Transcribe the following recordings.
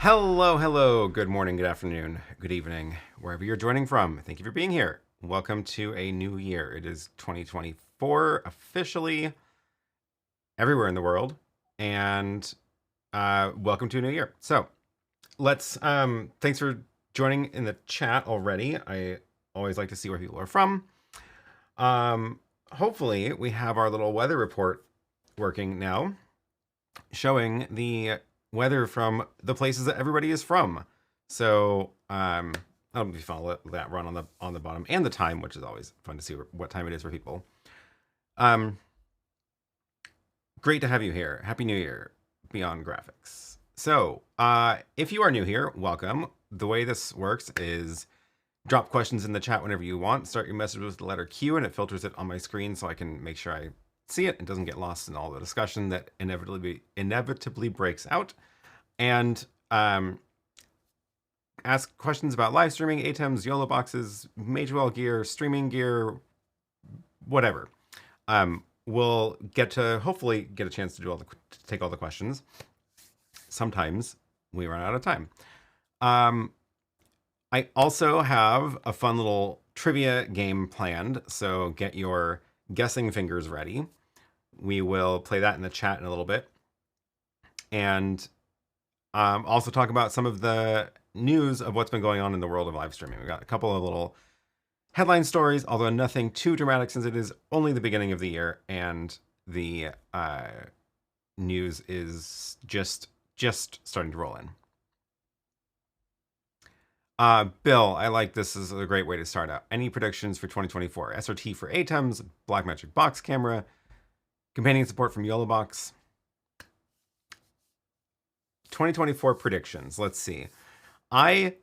Hello, good morning, good afternoon, good evening, wherever you're joining from. Thank you for being here. Welcome to a new year. It is 2024 officially everywhere in the world, and welcome to a new year. So let's, thanks for joining in the chat already. I always like to see where people are from. Hopefully we have our little weather report working now, showing the weather from the places that everybody is from. So I'll be fun to let that run on the bottom, and the time, which is always fun to see what time it is for people. Great to have you here. Happy New Year, Beyond Graphics. So if you are new here, welcome. The way this works is drop questions in the chat whenever you want. Start your message with the letter Q, and it filters it on my screen so I can make sure I see it and doesn't get lost in all the discussion that inevitably breaks out. And ask questions about live streaming, ATEMs, YoloBoxes, Magewell gear, streaming gear, whatever. We'll get to hopefully get a chance to take all the questions. Sometimes we run out of time. I also have a fun little trivia game planned, so get your guessing fingers ready. We will play that in the chat in a little bit. And also talk about some of the news of what's been going on in the world of live streaming. We've got a couple of little headline stories, although nothing too dramatic since it is only the beginning of the year and the news is just starting to roll in. Bill, I like this as a great way to start out. Any predictions for 2024? SRT for ATEMs, Blackmagic box camera, companion support from YoloBox. 2024 predictions. Let's see. I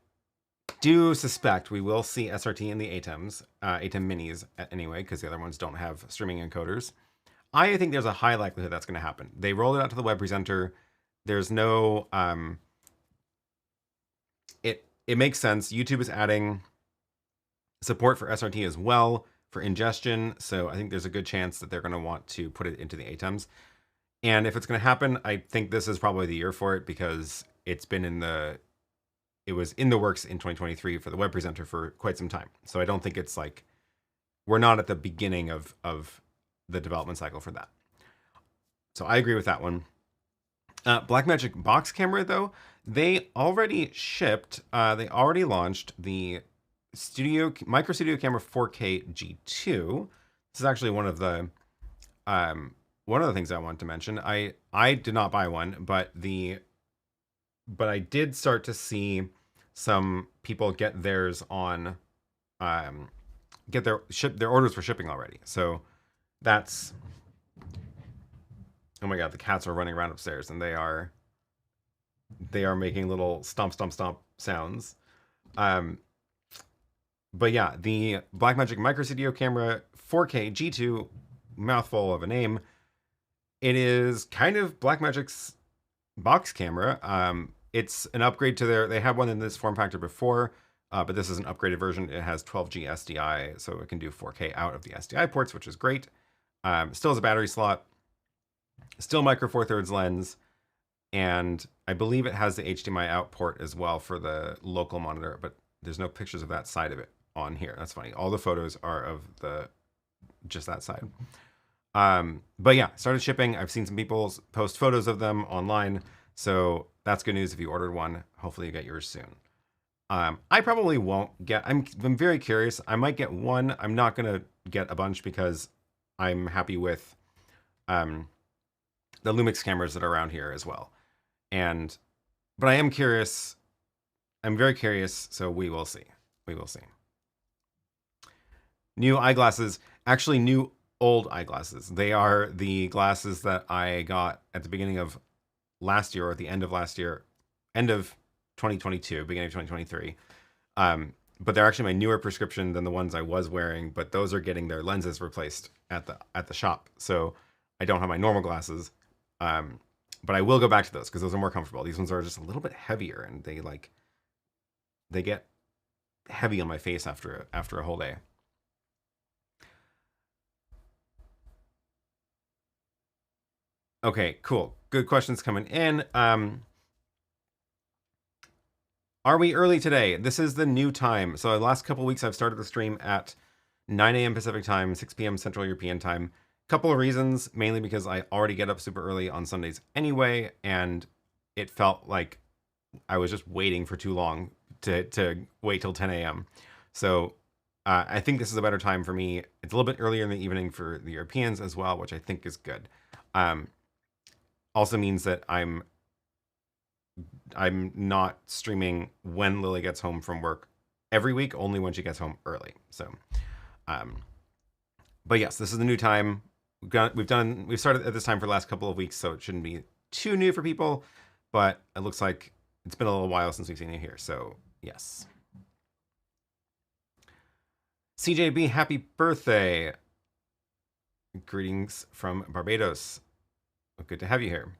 do suspect we will see SRT in the ATEMs, ATEM Minis anyway, because the other ones don't have streaming encoders. I think there's a high likelihood that's going to happen. They rolled it out to the web presenter. There's no it makes sense. YouTube is adding support for SRT as well for ingestion, so I think there's a good chance that they're going to want to put it into the ATEMs. And if it's going to happen, I think this is probably the year for it, because it was in the works in 2023 for the web presenter for quite some time. So I don't think it's like we're not at the beginning of the development cycle for that. So I agree with that one. Blackmagic box camera, though, they already shipped. They already launched the Micro Studio Camera 4K G2. This is actually one of the things I wanted to mention. I did not buy one, but I did start to see some people get theirs on, get their orders for shipping already. So that's, oh my god, the cats are running around upstairs, and they are making little stomp sounds. But yeah, the Blackmagic Micro Studio Camera 4K G2, mouthful of a name. It is kind of Blackmagic's box camera. It's an upgrade to they had one in this form factor before, but this is an upgraded version. It has 12G SDI, so it can do 4K out of the SDI ports, which is great. Still has a battery slot, still micro four thirds lens, and I believe it has the HDMI out port as well for the local monitor, but there's no pictures of that side of it on here. That's funny. All the photos are of just that side. But yeah, started shipping. I've seen some people post photos of them online, so that's good news if you ordered one. Hopefully you get yours soon. I probably won't get, I'm very curious. I might get one. I'm not going to get a bunch because I'm happy with the Lumix cameras that are around here as well. But I am curious. I'm very curious, so we will see. We will see. New eyeglasses, actually new old eyeglasses. They are the glasses that I got at the beginning of last year, or at the end of last year, end of 2022, beginning of 2023. But they're actually my newer prescription than the ones I was wearing, but those are getting their lenses replaced at the shop. So I don't have my normal glasses. But I will go back to those because those are more comfortable. These ones are just a little bit heavier, and they get heavy on my face after a whole day. Okay, cool. Good questions coming in. Are we early today? This is the new time. So the last couple of weeks I've started the stream at 9 a.m. Pacific time, 6 p.m. Central European time. Couple of reasons, mainly because I already get up super early on Sundays anyway, and it felt like I was just waiting for too long to wait till 10 a.m. So I think this is a better time for me. It's a little bit earlier in the evening for the Europeans as well, which I think is good. Also means that I'm not streaming when Lily gets home from work every week, only when she gets home early. So, but yes, this is the new time. We've started at this time for the last couple of weeks, so it shouldn't be too new for people, but it looks like it's been a little while since we've seen you here. So yes. CJB, happy birthday. Greetings from Barbados. Good to have you here.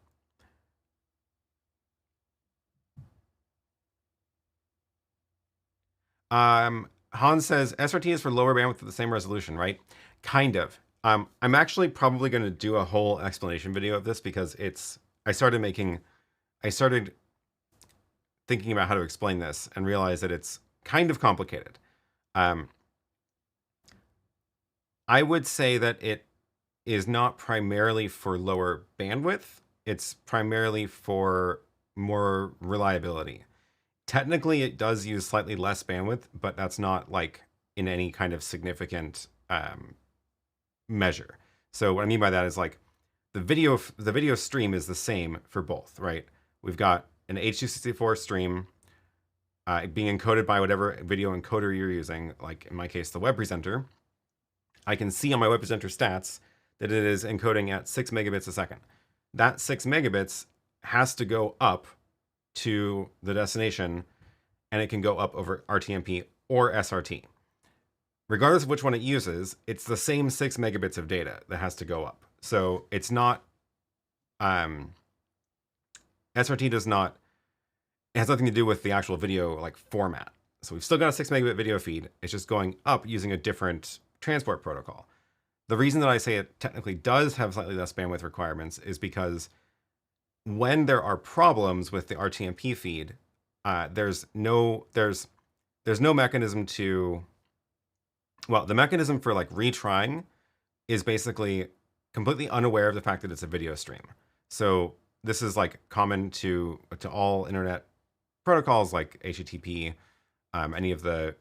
Hans says SRT is for lower bandwidth with the same resolution, right? Kind of. I'm actually probably going to do a whole explanation video of this because I started thinking about how to explain this and realized that it's kind of complicated. I would say that it is not primarily for lower bandwidth. It's primarily for more reliability. Technically, it does use slightly less bandwidth, but that's not like in any kind of significant measure. So what I mean by that is like the video stream is the same for both, right? We've got an H.264 stream being encoded by whatever video encoder you're using, like in my case, the web presenter. I can see on my web presenter stats that it is encoding at 6 megabits a second. That 6 megabits has to go up to the destination, and it can go up over RTMP or SRT. Regardless of which one it uses, it's the same 6 megabits of data that has to go up. So it's not, SRT does not, it has nothing to do with the actual video like format. So we've still got a 6 megabit video feed. It's just going up using a different transport protocol. The reason that I say it technically does have slightly less bandwidth requirements is because when there are problems with the RTMP feed, there's no mechanism to, well, the mechanism for like retrying is basically completely unaware of the fact that it's a video stream. So this is like common to all internet protocols like HTTP, any of the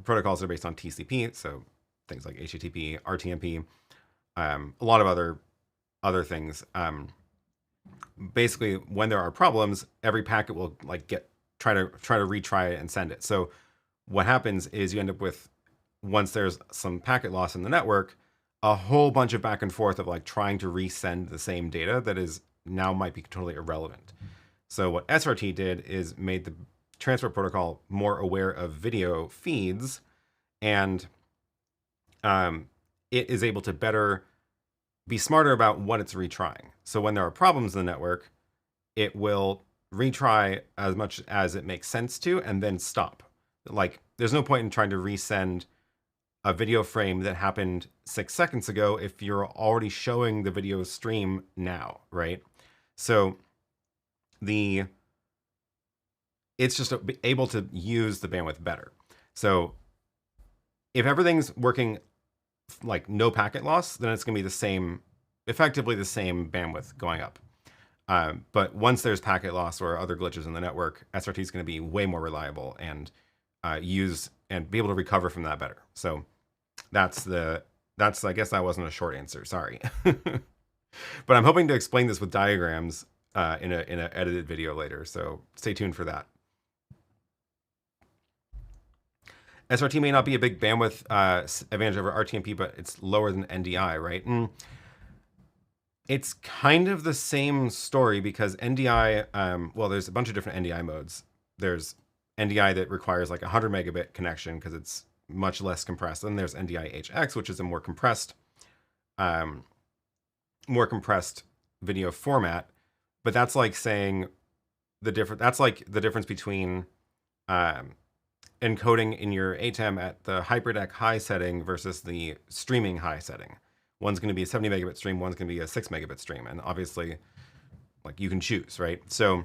protocols that are based on TCP. So things like HTTP, RTMP, a lot of other things. Basically, when there are problems, every packet will like try to retry it and send it. So what happens is you end up with, once there's some packet loss in the network, a whole bunch of back and forth of like trying to resend the same data that is now might be totally irrelevant. So what SRT did is made the transport protocol more aware of video feeds, and it is able to be smarter about what it's retrying. So when there are problems in the network, it will retry as much as it makes sense to and then stop. Like there's no point in trying to resend a video frame that happened 6 seconds ago if you're already showing the video stream now, right? So it's just able to use the bandwidth better. So if everything's working like no packet loss, then it's going to be effectively the same bandwidth going up. But once there's packet loss or other glitches in the network, SRT is going to be way more reliable and use and be able to recover from that better. So that's I guess that wasn't a short answer. Sorry. But I'm hoping to explain this with diagrams in a edited video later. So stay tuned for that. SRT may not be a big bandwidth advantage over RTMP, but it's lower than NDI, right? It's kind of the same story because NDI, well, there's a bunch of different NDI modes. There's NDI that requires like 100 megabit connection because it's much less compressed. Then there's NDI HX, which is a more compressed video format. But that's like saying that's like the difference between encoding in your ATEM at the hyperdeck high setting versus the streaming high setting. One's going to be a 70 megabit stream, one's going to be a 6 megabit stream, and obviously like you can choose, right? So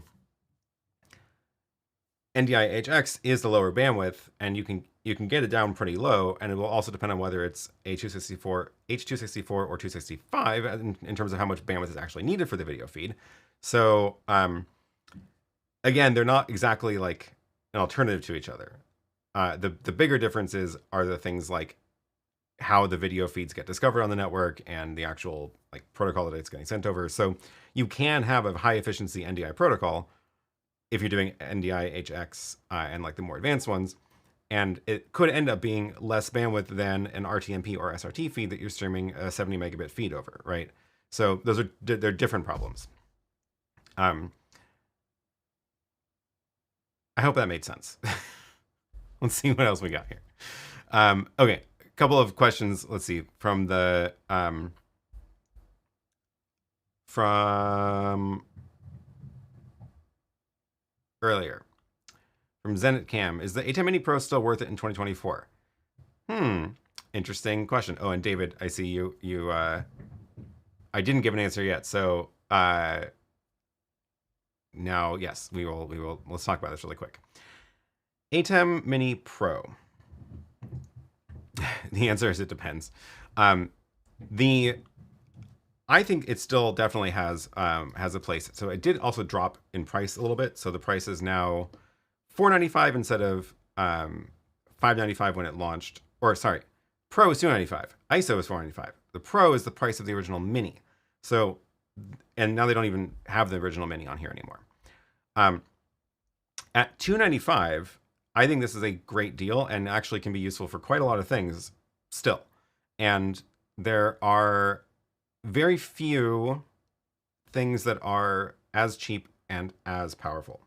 NDI-HX is the lower bandwidth, and you can get it down pretty low, and it will also depend on whether it's H264 or 265 in terms of how much bandwidth is actually needed for the video feed. So again, they're not exactly like an alternative to each other. The bigger differences are the things like how the video feeds get discovered on the network and the actual like protocol that it's getting sent over. So you can have a high efficiency NDI protocol if you're doing NDI-HX and like the more advanced ones, and it could end up being less bandwidth than an RTMP or SRT feed that you're streaming a 70 megabit feed over, right? So those are they're different problems. I hope that made sense. Let's see what else we got here. Okay, a couple of questions. Let's see from the from earlier from Zenit Cam. Is the ATEM Mini Pro still worth it in 2024? Interesting question. Oh, and David, I see you. I didn't give an answer yet, so now yes, we will. Let's talk about this really quick. ATEM Mini Pro. The answer is it depends. I think it still definitely has a place. So it did also drop in price a little bit. So the price is now $495 instead of $595 when it launched. Or sorry, Pro is $295. ISO is $495. The Pro is the price of the original Mini. So, and now they don't even have the original Mini on here anymore. At $295, I think this is a great deal and actually can be useful for quite a lot of things still. And there are very few things that are as cheap and as powerful.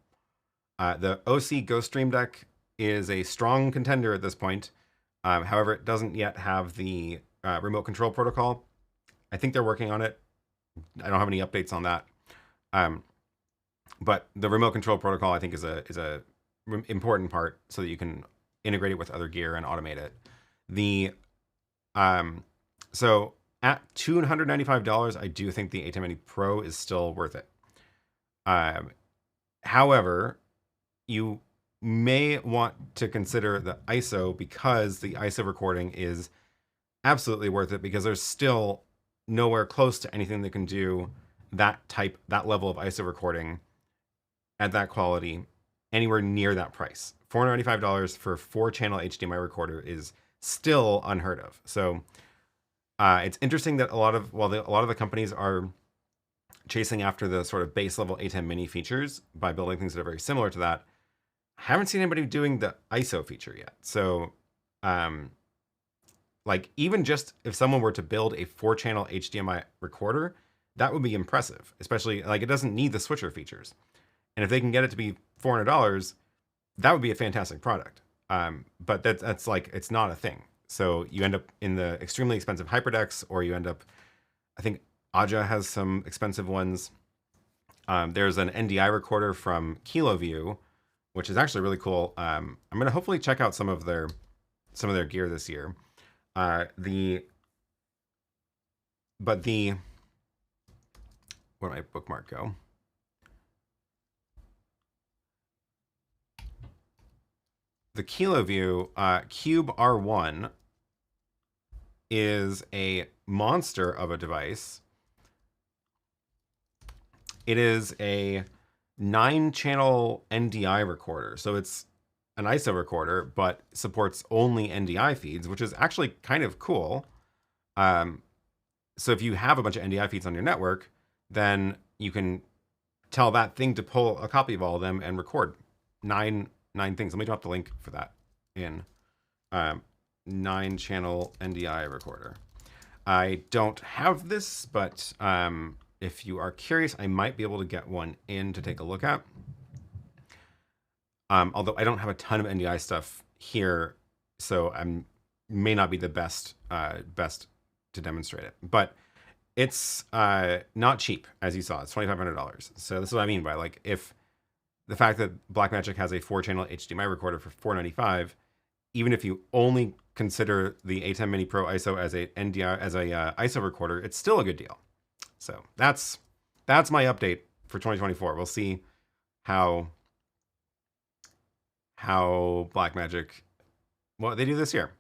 The OC Ghost Stream Deck is a strong contender at this point. However, it doesn't yet have the remote control protocol. I think they're working on it. I don't have any updates on that. But the remote control protocol, I think, is a important part so that you can integrate it with other gear and automate it. So at $295, I do think the ATEM Mini Pro is still worth it. However, you may want to consider the ISO because the ISO recording is absolutely worth it because there's still nowhere close to anything that can do that level of ISO recording at that quality anywhere near that price. $495 for a 4-channel HDMI recorder is still unheard of. So it's interesting that a lot of the companies are chasing after the sort of base level ATEM Mini features by building things that are very similar to that. I haven't seen anybody doing the ISO feature yet. So like even just if someone were to build a 4-channel HDMI recorder, that would be impressive, especially like it doesn't need the switcher features. And if they can get it to be $400, that would be a fantastic product. But that's like, it's not a thing. So you end up in the extremely expensive HyperDecks, or you end up, I think Aja has some expensive ones. There's an NDI recorder from KiloView, which is actually really cool. I'm gonna hopefully check out some of their gear this year. Where did my bookmark go? The KiloView Cube R1 is a monster of a device. It is a 9-channel NDI recorder. So it's an ISO recorder, but supports only NDI feeds, which is actually kind of cool. So if you have a bunch of NDI feeds on your network, then you can tell that thing to pull a copy of all of them and record nine things. Let me drop the link for that in 9-channel NDI recorder. I don't have this, but if you are curious, I might be able to get one in to take a look at. Although I don't have a ton of NDI stuff here, so I may not be the best to demonstrate it. But it's not cheap, as you saw. It's $2,500. So this is what I mean by like if the fact that Blackmagic has a 4-channel HDMI recorder for $495, even if you only consider the ATEM Mini Pro ISO as a ISO recorder, it's still a good deal. So that's my update for 2024. We'll see how how Blackmagic, well, they do this here.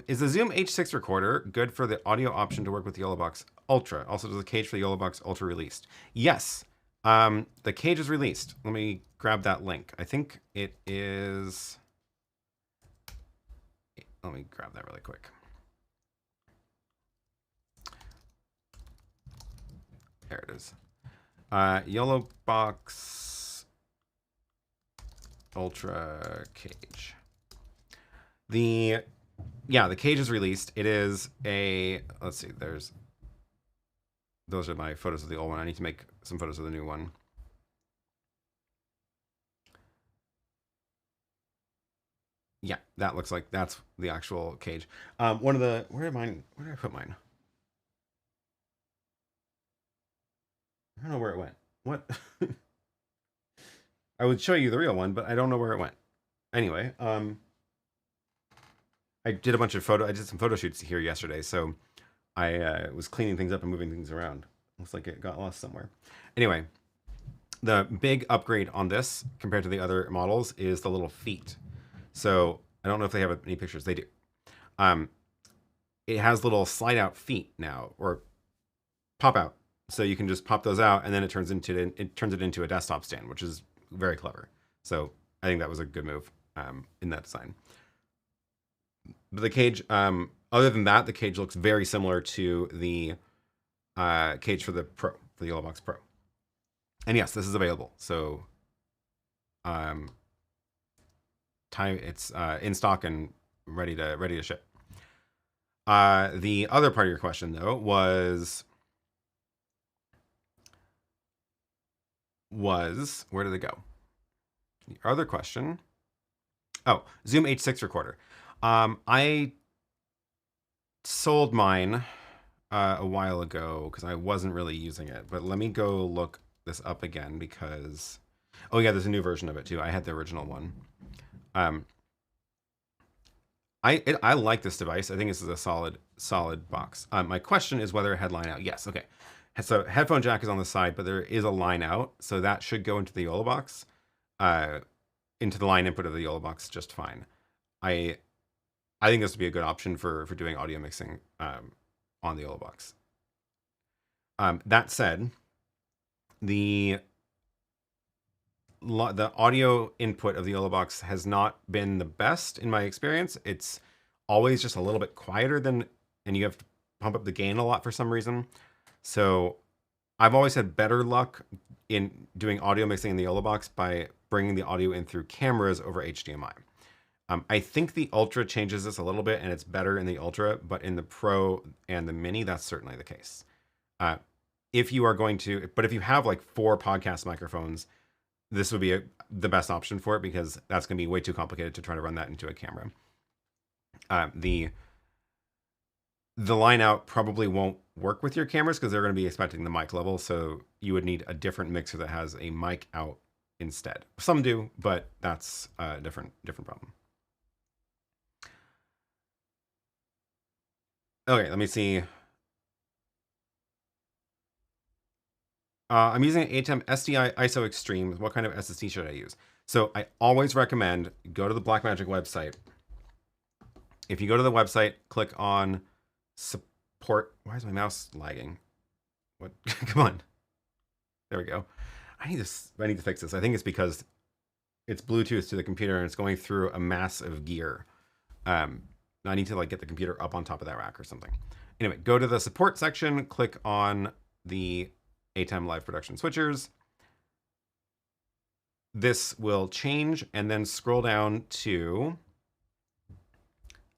Is the Zoom H6 recorder good for the audio option to work with the YoloBox Ultra? Also, does the cage for the YoloBox Ultra released? Yes. The cage is released. Let me grab that link. I think it is. Let me grab that really quick. There it is. YoloBox Ultra cage. The cage is released. It is a, let's see, those are my photos of the old one. I need to make some photos of the new one. Yeah, that looks like that's the actual cage. One of the, where did I put mine? I don't know where it went. What? I would show you the real one, but I don't know where it went. Anyway, I did some photo shoots here yesterday, so I was cleaning things up and moving things around. Looks like it got lost somewhere. Anyway, the big upgrade on this compared to the other models is the little feet. So I don't know if they have any pictures. They do. It has little slide out feet now, or pop out. So you can just pop those out, and then it turns it into a desktop stand, which is very clever. So I think that was a good move in that design. But the cage, other than that, the cage looks very similar to the cage for the Pro, for the YoloBox Pro. And yes, this is available. So it's in stock and ready to ship. The other part of your question, though, was where did it go? The other question. Oh, Zoom H6 recorder. I sold mine a while ago because I wasn't really using it. But let me go look this up again because, oh yeah, there's a new version of it too. I had the original one. I like this device. I think this is a solid box. My question is whether it had line out. Yes, okay. So headphone jack is on the side, but there is a line out, so that should go into the YoloBox, into the line input of the YoloBox just fine. I think this would be a good option for doing audio mixing on the YoloBox. That said, the audio input of the YoloBox has not been the best in my experience. It's always just a little bit quieter and you have to pump up the gain a lot for some reason. So I've always had better luck in doing audio mixing in the YoloBox by bringing the audio in through cameras over HDMI. I think the Ultra changes this a little bit, and it's better in the Ultra, but in the Pro and the Mini, that's certainly the case. If you have like 4 podcast microphones, this would be the best option for it because that's going to be way too complicated to try to run that into a camera. The line out probably won't work with your cameras because they're going to be expecting the mic level, so you would need a different mixer that has a mic out instead. Some do, but that's a different problem. Okay, let me see. I'm using an ATEM SDI ISO Extreme. What kind of SSD should I use? So I always recommend go to the Blackmagic website. If you go to the website, click on support. Why is my mouse lagging? What? Come on. There we go. I need to fix this. I think it's because it's Bluetooth to the computer and it's going through a massive gear. I need to like get the computer up on top of that rack or something. Anyway, go to the support section, click on the ATEM live production switchers. This will change and then scroll down to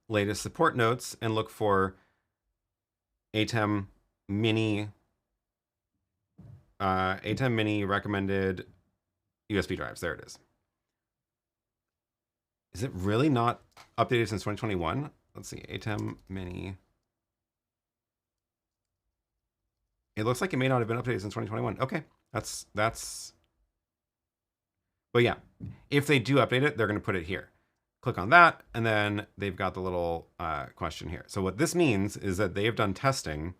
latest support notes and look for ATEM Mini ATEM Mini recommended USB drives. There it is. Is it really not updated since 2021? Let's see, ATEM Mini. It looks like it may not have been updated since 2021. Okay, that's. But yeah, if they do update it, they're going to put it here. Click on that, and then they've got the little question here. So what this means is that they've done testing,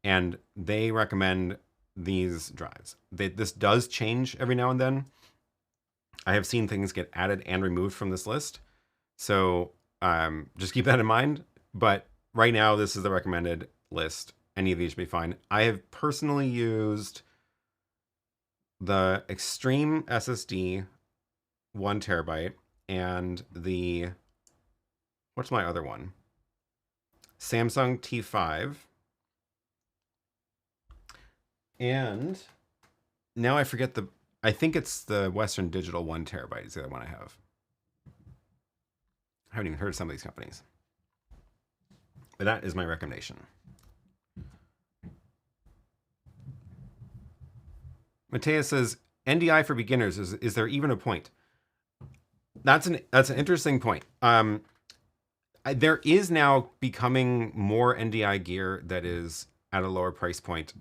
and they recommend these drives. This does change every now and then. I have seen things get added and removed from this list. So just keep that in mind. But right now, this is the recommended list. Any of these should be fine. I have personally used the Extreme SSD 1 terabyte and the, what's my other one? Samsung T5. And now I forget I think it's the Western Digital 1 terabyte is the other one I have. I haven't even heard of some of these companies. But that is my recommendation. Mateus says, NDI for beginners, is there even a point? That's an interesting point. There is now becoming more NDI gear that is at a lower price point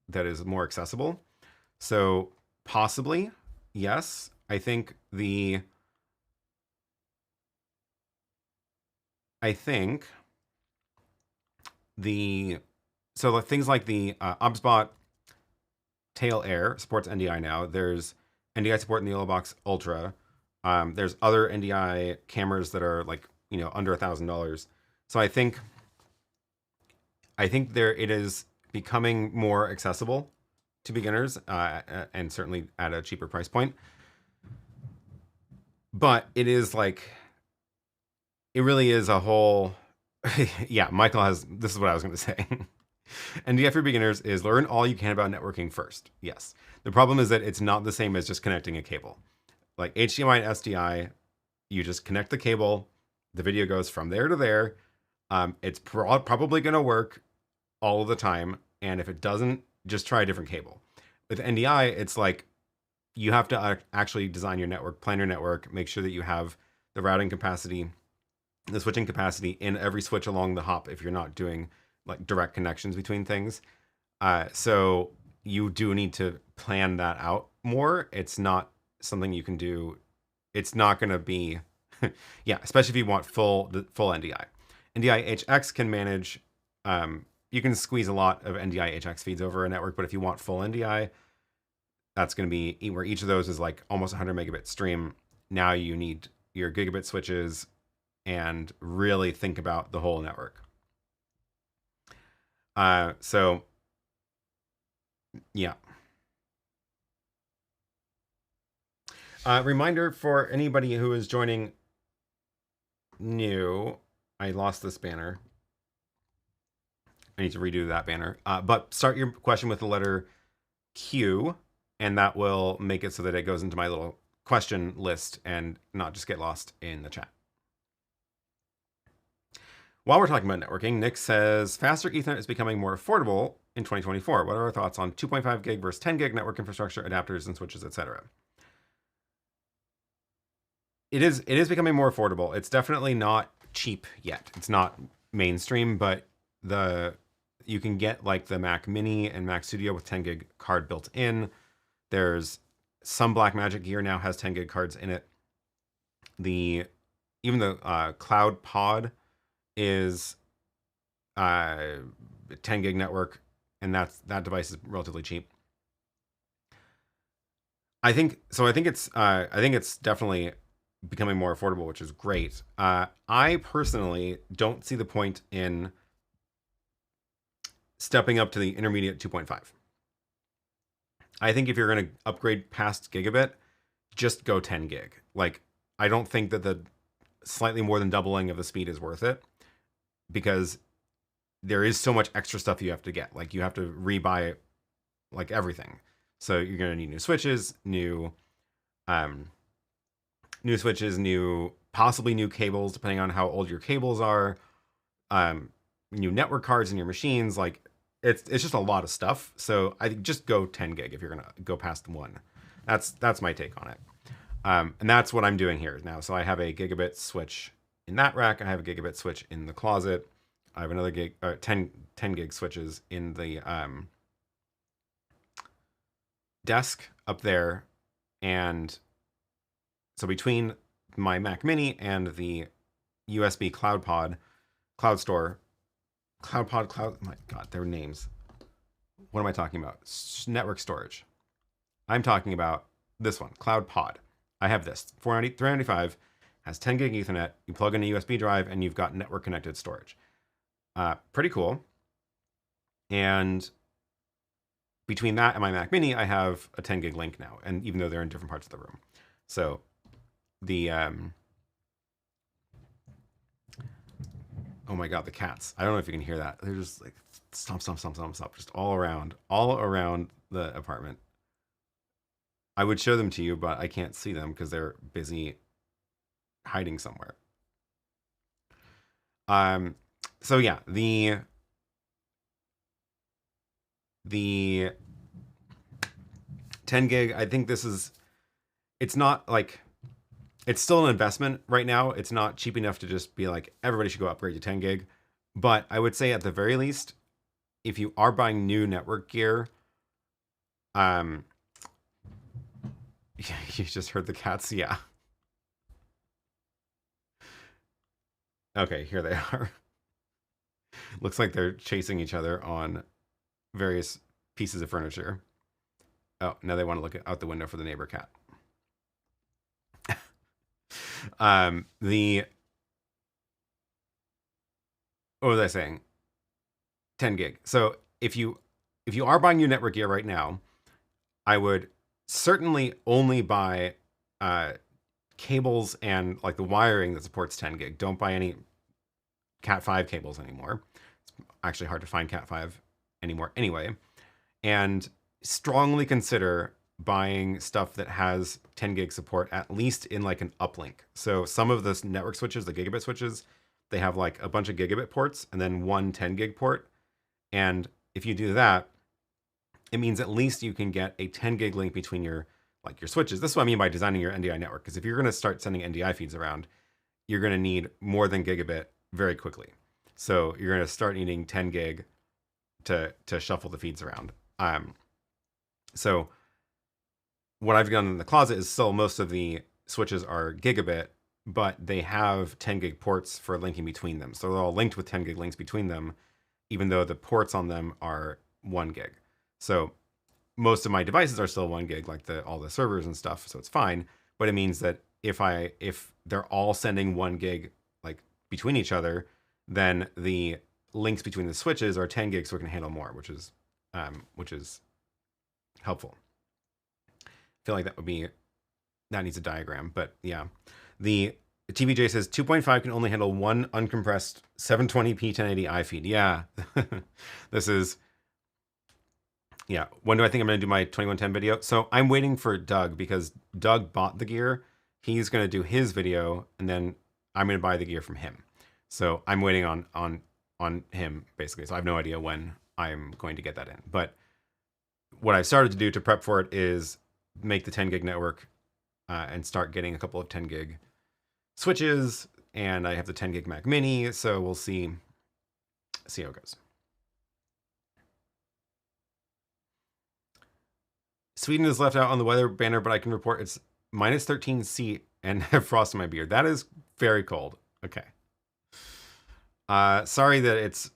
that is more accessible. So possibly, yes. I think so things like the OBSBot Tail Air supports NDI now. There's NDI support in the YoloBox Ultra. There's other NDI cameras that are like, under $1,000. So I think it is becoming more accessible to beginners, and certainly at a cheaper price point. But it is like, it really is a whole, yeah, this is what I was going to say. NDI for beginners is learn all you can about networking first. Yes. The problem is that it's not the same as just connecting a cable. Like HDMI and SDI, you just connect the cable, the video goes from there to there. It's probably going to work all of the time. And if it doesn't, just try a different cable. With NDI, it's like you have to actually design your network, plan your network, make sure that you have the routing capacity, the switching capacity in every switch along the hop if you're not doing like direct connections between things. So you do need to plan that out more. It's not something you can do. It's not going to be, yeah, especially if you want full NDI. NDI HX can manage, you can squeeze a lot of NDI HX feeds over a network, but if you want full NDI, that's going to be where each of those is like almost 100 megabit stream. Now you need your gigabit switches and really think about the whole network. So yeah. Reminder for anybody who is joining new, I lost this banner. I need to redo that banner. But start your question with the letter Q, and that will make it so that it goes into my little question list and not just get lost in the chat. While we're talking about networking, Nick says, faster Ethernet is becoming more affordable in 2024. What are our thoughts on 2.5 gig versus 10 gig network infrastructure, adapters, and switches, etc.? It is becoming more affordable. It's definitely not cheap yet. It's not mainstream, but you can get like the Mac Mini and Mac Studio with 10 gig card built in. There's some Blackmagic gear now has 10 gig cards in it. Even the Cloud Pod is 10 gig network, and that device is relatively cheap. I think it's definitely becoming more affordable, which is great. I personally don't see the point in stepping up to the intermediate 2.5. I think if you're going to upgrade past gigabit, just go 10 gig. Like, I don't think that the slightly more than doubling of the speed is worth it, because there is so much extra stuff you have to get. Like, you have to rebuy like everything. So you're going to need new switches, possibly new cables, depending on how old your cables are, new network cards in your machines. Like, it's just a lot of stuff. So I just go 10 gig if you're going to go past 1. That's my take on it. And that's what I'm doing here now. So I have a gigabit switch in that rack. I have a gigabit switch in the closet. I have another 10 gig switches in the desk up there. And so between my Mac Mini and the USB Cloud Store, my God, their names. what am I talking about? Network storage. I'm talking about this one, Cloud Pod. I have this 395, has 10 gig Ethernet. You plug in a USB drive and you've got network connected storage. Pretty cool. And between that and my Mac Mini, I have a 10 gig link now. And even though they're in different parts of the room. So the, oh my God, the cats. I don't know if you can hear that. They're just like stomp, stomp, stomp, stomp, stomp, just all around the apartment. I would show them to you, but I can't see them because they're busy hiding somewhere. So yeah, the 10 gig, I think this is, it's not like, it's still an investment right now. It's not cheap enough to just be like, everybody should go upgrade to 10 gig. But I would say at the very least, if you are buying new network gear, you just heard the cats, yeah. Okay, here they are. Looks like they're chasing each other on various pieces of furniture. Oh, now they want to look out the window for the neighbor cat. What was I saying? 10 gig. So if you are buying new network gear right now, I would certainly only buy cables and like the wiring that supports 10 gig. Don't buy any Cat 5 cables anymore. It's actually hard to find Cat 5 anymore anyway. And strongly consider buying stuff that has 10 gig support, at least in like an uplink. So some of the network switches, the gigabit switches, they have like a bunch of gigabit ports and then one 10 gig port. And if you do that, it means at least you can get a 10 gig link between your switches. This is what I mean by designing your NDI network. Because if you're going to start sending NDI feeds around, you're going to need more than gigabit very quickly. So you're going to start needing 10 gig to shuffle the feeds around. So what I've done in the closet is still most of the switches are gigabit, but they have 10 gig ports for linking between them. So they're all linked with 10 gig links between them, even though the ports on them are 1 gig. So most of my devices are still 1 gig, like all the servers and stuff. So it's fine. But it means that if they're all sending 1 gig like between each other, then the links between the switches are 10 gigs, so it can handle more, which is helpful. I feel like that needs a diagram, but yeah. The TVJ says 2.5 can only handle one uncompressed 720p 1080i feed. Yeah, this is, yeah. When do I think I'm going to do my 2110 video? So I'm waiting for Doug because Doug bought the gear. He's going to do his video and then I'm going to buy the gear from him. So I'm waiting on him basically. So I have no idea when I'm going to get that in. But what I started to do to prep for it is make the 10 gig network and start getting a couple of 10 gig switches. And I have the 10 gig Mac Mini. So we'll see how it goes. Sweden is left out on the weather banner, but I can report it's minus 13 and have frost in my beard. That is very cold. Okay. Sorry that it's,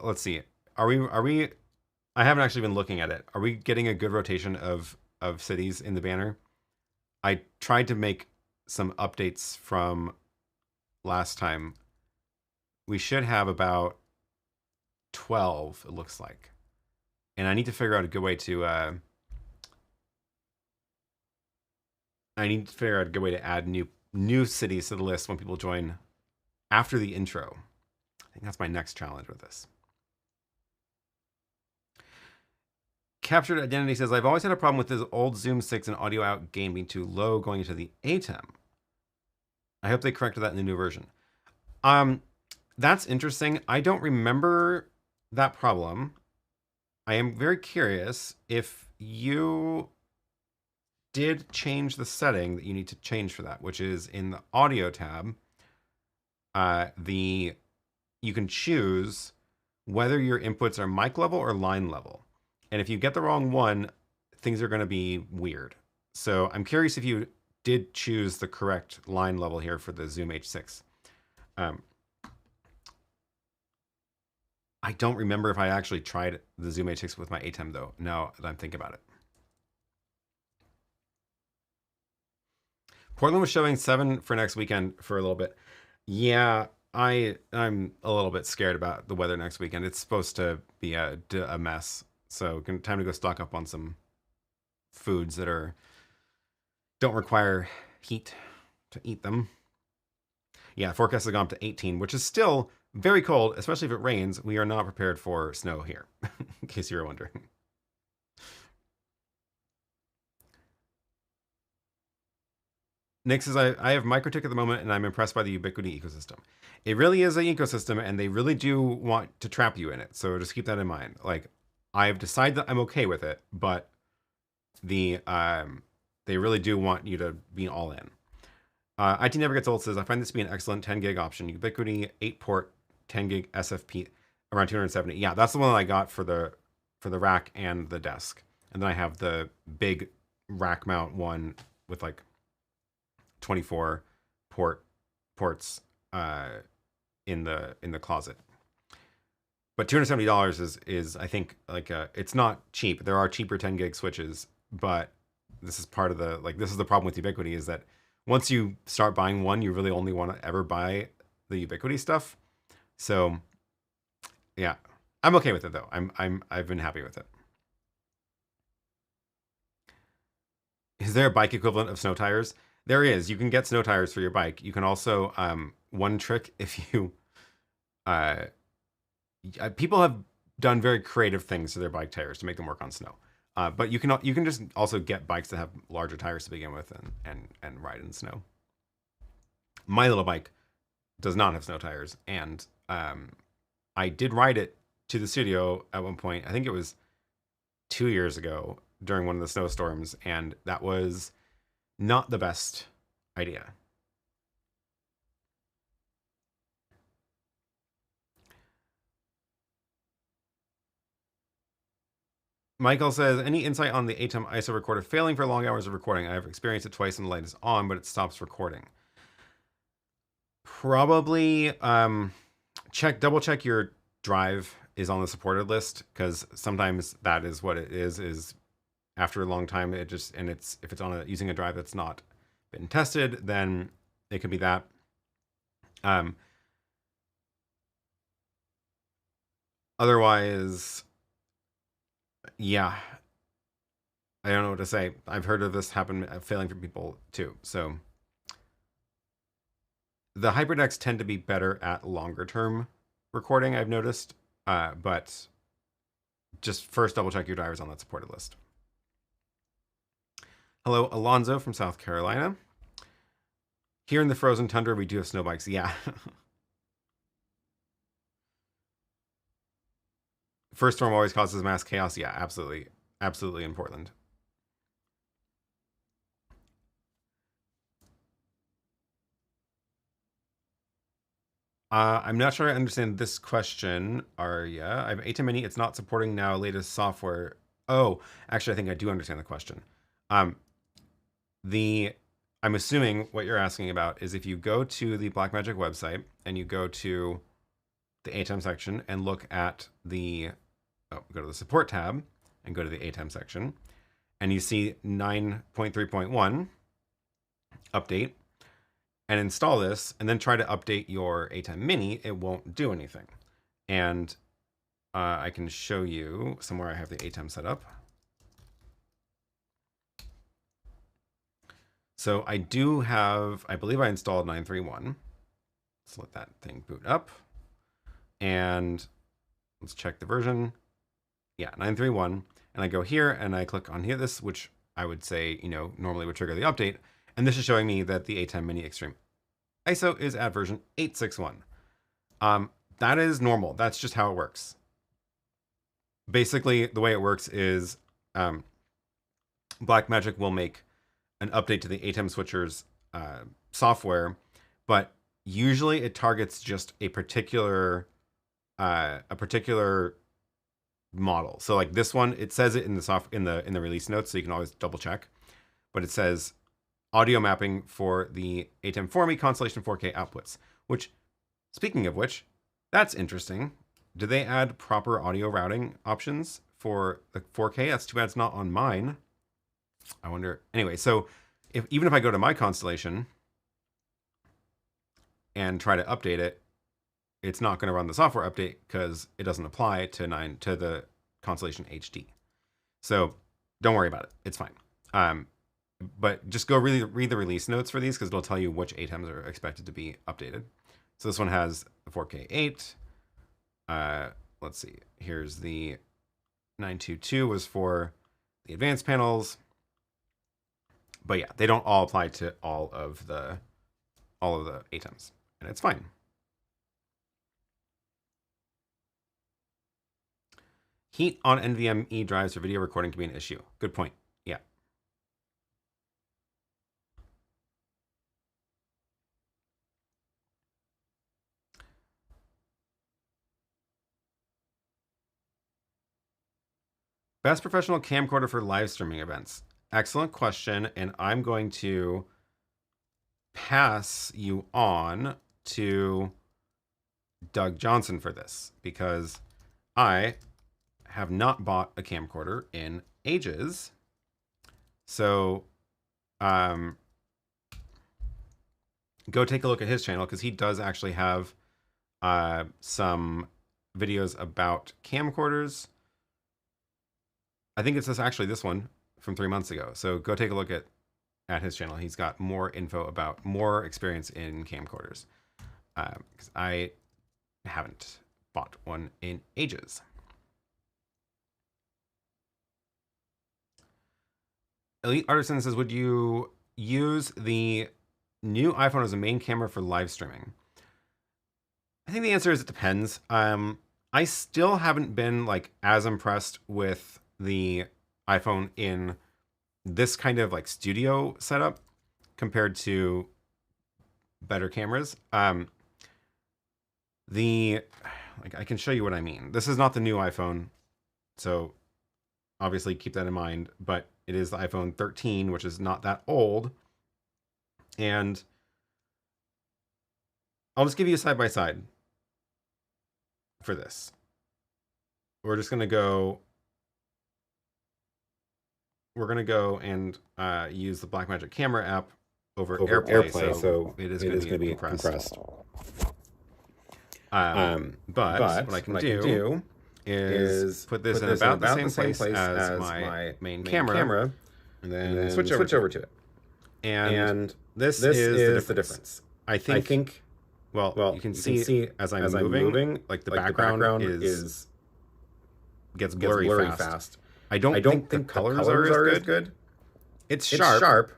let's see. Are we, I haven't actually been looking at it. Are we getting a good rotation of cities in the banner? I tried to make some updates from last time. We should have about 12, it looks like. And I need to figure out a good way to, add new cities to the list when people join after the intro. I think that's my next challenge with this. Captured Identity says, I've always had a problem with this old Zoom 6 and audio out gain being too low going into the ATEM. I hope they corrected that in the new version. That's interesting. I don't remember that problem. I am very curious if you did change the setting that you need to change for that, which is in the audio tab. You can choose whether your inputs are mic level or line level. And if you get the wrong one, things are going to be weird. So I'm curious if you did choose the correct line level here for the Zoom H6. I don't remember if I actually tried the Zoom H6 with my ATEM though, now that I'm thinking about it. Portland was showing 7 for next weekend for a little bit. Yeah, I'm a little bit scared about the weather next weekend. It's supposed to be a mess. So time to go stock up on some foods that don't require heat to eat them. Yeah, forecast has gone up to 18, which is still very cold, especially if it rains. We are not prepared for snow here, in case you were wondering. Nick says, I have MikroTik at the moment, and I'm impressed by the Ubiquiti ecosystem. It really is an ecosystem, and they really do want to trap you in it. So just keep that in mind. Like, I've decided that I'm okay with it, but they really do want you to be all in. IT Never Gets Old says, I find this to be an excellent 10 gig option. Ubiquiti 8-port 10 gig SFP around 270. Yeah, that's the one that I got for the rack and the desk. And then I have the big rack mount one with like 24 ports in the closet. But $270 is I think like it's not cheap. There are cheaper 10 gig switches, but this is part of this is the problem with Ubiquiti, is that once you start buying one, you really only want to ever buy the Ubiquiti stuff. So yeah, I'm okay with it though. I've been happy with it. Is there a bike equivalent of snow tires? There is. You can get snow tires for your bike. You can also one trick, if you people have done very creative things to their bike tires to make them work on snow. But you can just also get bikes that have larger tires to begin with and ride in snow. My little bike does not have snow tires, and I did ride it to the studio at one point. I think it was 2 years ago during one of the snowstorms, and that was not the best idea. Michael says, any insight on the ATEM ISO recorder failing for long hours of recording? I've experienced it twice and the light is on, but it stops recording. Probably double check your drive is on the supported list, because sometimes that is what it is after a long time if it's on using a drive that's not been tested, then it could be that. Otherwise, yeah, I don't know what to say. I've heard of this happen failing for people too. So the HyperDecks tend to be better at longer term recording, I've noticed, but just first double check your drivers on that supported list. Hello, Alonzo from South Carolina. Here in the frozen tundra, we do have snow bikes. Yeah. First storm always causes mass chaos. Yeah, absolutely. Absolutely in Portland. I'm not sure I understand this question, Arya. I have ATEM Mini. It's not supporting now latest software. Oh, actually, I think I do understand the question. I'm assuming what you're asking about is if you go to the Blackmagic website and you go to the ATEM section and look at go to the support tab and go to the ATEM section, and you see 9.3.1 update, and install this, and then try to update your ATEM Mini, it won't do anything. And I can show you somewhere I have the ATEM set up. So I do have, I believe I installed 9.3.1. Let's let that thing boot up. And let's check the version. Yeah, 9.3.1. And I go here and I click on here, this, which I would say, normally would trigger the update. And this is showing me that the ATEM Mini Extreme ISO is at version 8.6.1. That is normal. That's just how it works. Basically, the way it works is Blackmagic will make an update to the ATEM switchers software, but usually it targets just a particular model. So like this one, it says it in the release notes, so you can always double check. But it says audio mapping for the ATEM Constellation 4K outputs. Which, speaking of which, that's interesting. did they add proper audio routing options for the 4K? That's too bad it's not on mine. I wonder. Anyway, so even if I go to my Constellation and try to update it, it's not going to run the software update because it doesn't apply to the Constellation HD. So don't worry about it. It's fine. But just go read the release notes for these because it'll tell you which ATEMs are expected to be updated. So this one has the 4K 8. Let's see. Here's the 922 was for the advanced panels. But yeah, they don't all apply to all of the ATEMs, and it's fine. Heat on NVMe drives for video recording can be an issue. Good point. Yeah. Best professional camcorder for live streaming events. Excellent question, and I'm going to pass you on to Doug Johnson for this because I have not bought a camcorder in ages. So go take a look at his channel because he does actually have some videos about camcorders. I think it's actually this one from 3 months ago. So go take a look at his channel. He's got more info about more experience in camcorders because I haven't bought one in ages. Elite Artisan says, would you use the new iPhone as a main camera for live streaming? I think the answer is it depends. I still haven't been like as impressed with the iPhone in this kind of like studio setup compared to better cameras. I can show you what I mean. This is not the new iPhone, so obviously keep that in mind, but it is the iPhone 13, which is not that old. And I'll just give you a side-by-side for this. We're going to go and use the Blackmagic camera app over AirPlay, so it is going to be compressed. But what I can do is put this in about the same place as my main camera, and then switch over to it. And this is the difference. I think well, you can see as I'm moving, like the background gets blurry fast. I don't think the colors are as good. It's sharp.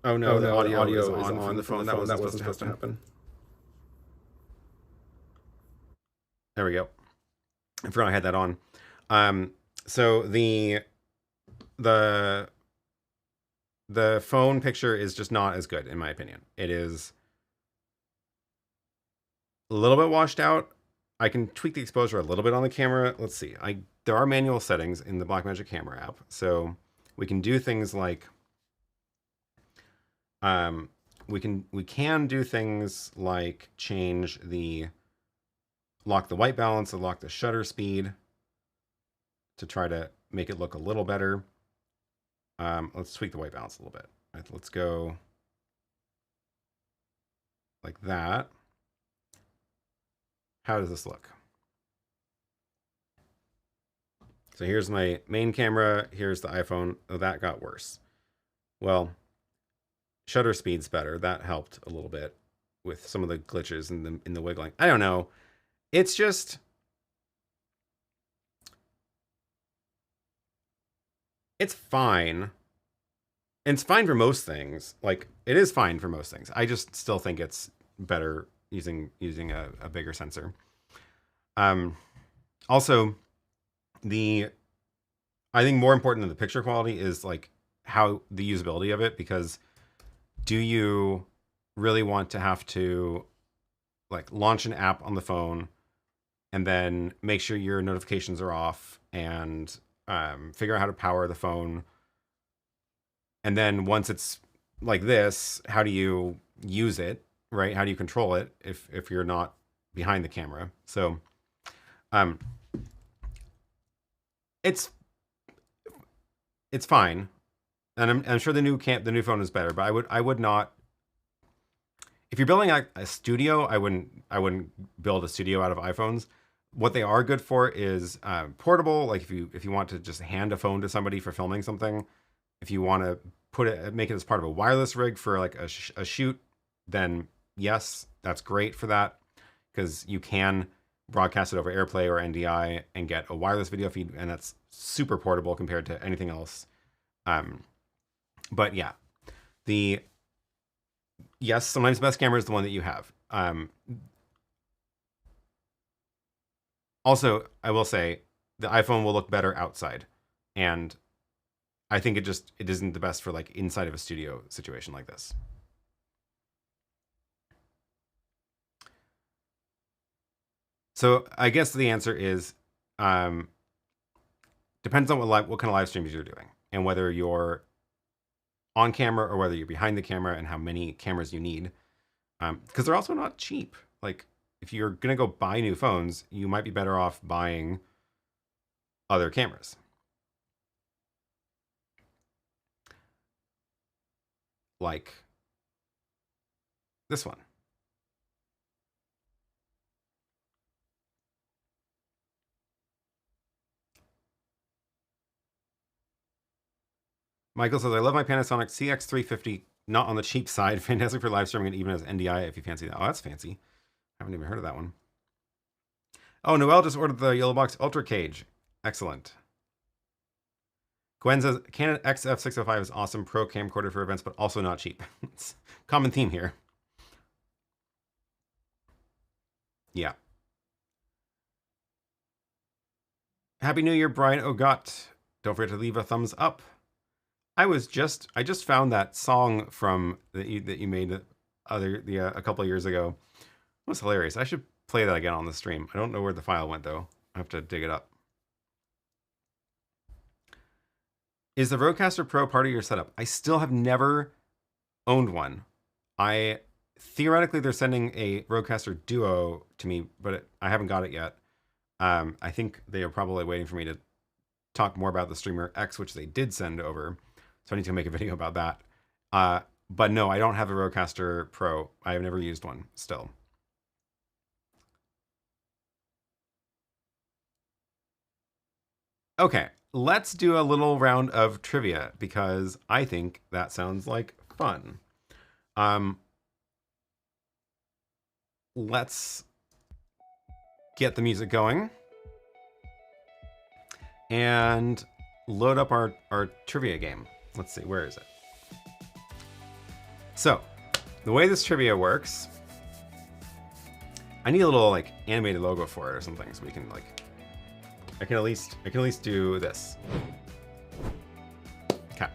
Oh no, the audio is on from the phone. That wasn't supposed to happen. There we go. I forgot I had that on. So the phone picture is just not as good in my opinion. It is a little bit washed out. I can tweak the exposure a little bit on the camera. Let's see. There are manual settings in the Blackmagic camera app, so we can do things like we can do things like lock the white balance and lock the shutter speed to try to make it look a little better. Let's tweak the white balance a little bit. All right, let's go like that. How does this look? So here's my main camera. Here's the iPhone. Oh, that got worse. Well, shutter speed's better. That helped a little bit with some of the glitches in the wiggling. I don't know. It's just it's fine. And it's fine for most things. Like it is fine for most things. I just still think it's better using a bigger sensor. Also, I think more important than the picture quality is like how the usability of it, because do you really want to have to like launch an app on the phone and then make sure your notifications are off and figure out how to power the phone, and then once it's like this, how do you use it, right? How do you control it if you're not behind the camera? So, um, it's fine, and I'm sure the new phone is better, but I would not. If you're building a studio, I wouldn't build a studio out of iPhones. What they are good for is portable. Like if you want to just hand a phone to somebody for filming something, if you want to make it as part of a wireless rig for like a shoot, then yes, that's great for that, because you can broadcast it over AirPlay or NDI and get a wireless video feed, and that's super portable compared to anything else. But yeah, yes, sometimes the best camera is the one that you have. Also, I will say the iPhone will look better outside, and I think it isn't the best for like inside of a studio situation like this. So I guess the answer is depends on what kind of live streams you're doing, and whether you're on camera or whether you're behind the camera, and how many cameras you need. Because they're also not cheap. Like if you're gonna go buy new phones, you might be better off buying other cameras. Like this one. Michael says, I love my Panasonic CX350, not on the cheap side. Fantastic for live streaming and even as NDI if you fancy that. Oh, that's fancy. I haven't even heard of that one. Oh, Noel just ordered the YoloBox Ultra Cage. Excellent. Gwen says, Canon XF605 is awesome pro camcorder for events, but also not cheap. It's a common theme here. Yeah. Happy New Year, Brian Ogot. Don't forget to leave a thumbs up. I just found that song from that you made a couple of years ago. It was hilarious. I should play that again on the stream. I don't know where the file went though. I have to dig it up. Is the Rodecaster Pro part of your setup? I still have never owned one. Theoretically they're sending a Rodecaster Duo to me, but I haven't got it yet. I think they are probably waiting for me to talk more about the Streamer X, which they did send over. So I need to make a video about that. But no, I don't have a Rodecaster Pro. I have never used one still. Okay, let's do a little round of trivia because I think that sounds like fun. Let's get the music going and load up our trivia game. Let's see, where is it? So, the way this trivia works, I need a little like animated logo for it or something so we can like, I can at least do this. Okay.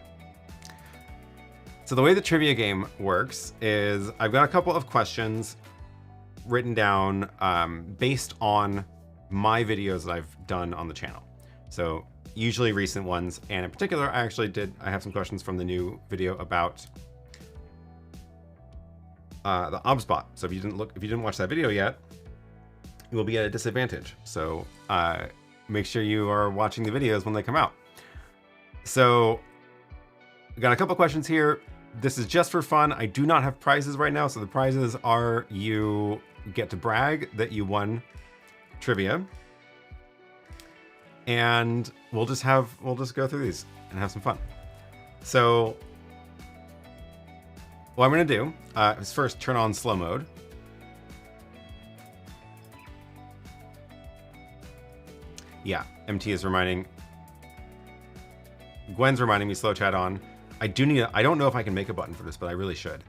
So the way the trivia game works is I've got a couple of questions written down based on my videos that I've done on the channel. So usually recent ones, and in particular, I have some questions from the new video about the OBSBot. So if you didn't watch that video yet, you will be at a disadvantage. So make sure you are watching the videos when they come out. So we got a couple questions here. This is just for fun. I do not have prizes right now. So the prizes are you get to brag that you won trivia. And we'll just go through these and have some fun. So what I'm gonna do is first turn on slow mode. Yeah, MT is reminding. Gwen's reminding me slow chat on. I don't know if I can make a button for this, but I really should.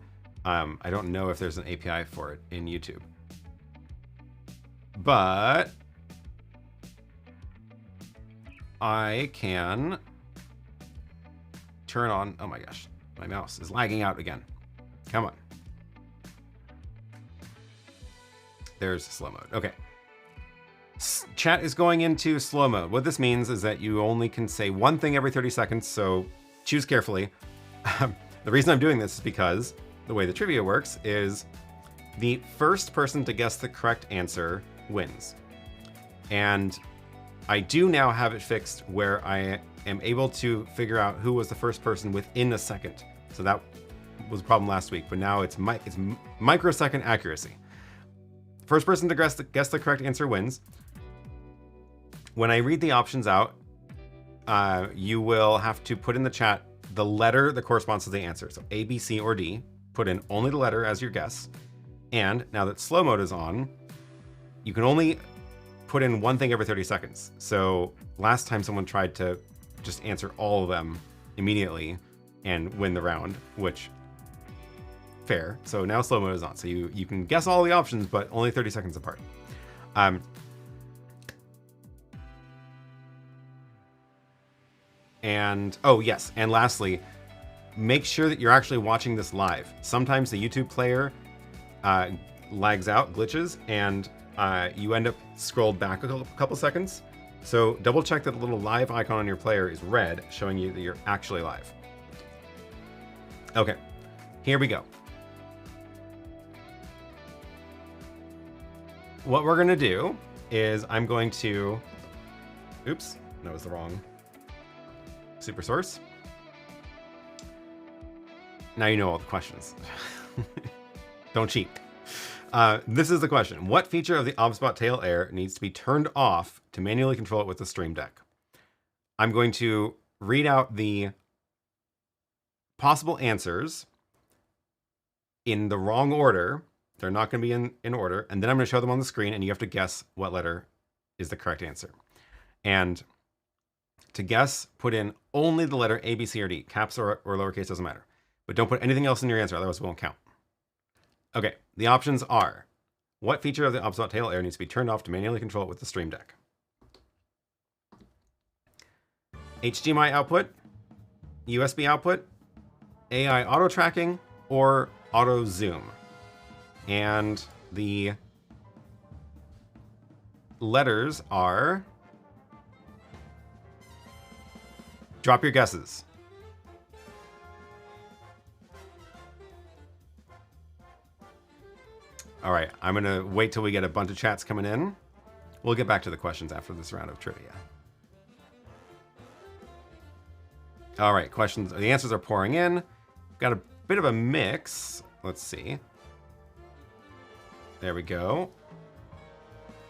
I don't know if there's an API for it in YouTube. But I can turn on, oh my gosh, my mouse is lagging out again. Come on. There's slow mode. Okay. Chat is going into slow mode. What this means is that you only can say one thing every 30 seconds, so choose carefully. The reason I'm doing this is because the way the trivia works is the first person to guess the correct answer wins. And I do now have it fixed where I am able to figure out who was the first person within a second. So that was a problem last week, but now it's microsecond accuracy. First person to guess the correct answer wins. When I read the options out, you will have to put in the chat the letter that corresponds to the answer. So A, B, C, or D. Put in only the letter as your guess. And now that slow mode is on, you can only put in one thing every 30 seconds. So last time someone tried to just answer all of them immediately and win the round, which fair. So now slow mode is on. So you can guess all the options, but only 30 seconds apart. And oh yes, and lastly, make sure that you're actually watching this live. Sometimes the YouTube player lags out, glitches, and you end up scrolled back a couple seconds. So double check that the little live icon on your player is red, showing you that you're actually live. Okay, here we go. What we're gonna do is I'm going to, oops, that was the wrong super source. Now you know all the questions. Don't cheat. This is the question. What feature of the OBSBot tail air needs to be turned off to manually control it with the Stream Deck? I'm going to read out the possible answers in the wrong order. They're not going to be in order. And then I'm going to show them on the screen, and you have to guess what letter is the correct answer. And to guess, put in only the letter A, B, C, or D. Caps or lowercase, doesn't matter. But don't put anything else in your answer, otherwise it won't count. Okay, the options are, what feature of the OBSBot tail air needs to be turned off to manually control it with the Stream Deck? HDMI output, USB output, AI auto tracking, or auto zoom? And the letters are, drop your guesses. All right, I'm gonna wait till we get a bunch of chats coming in. We'll get back to the questions after this round of trivia. All right, questions, the answers are pouring in. Got a bit of a mix. Let's see. There we go.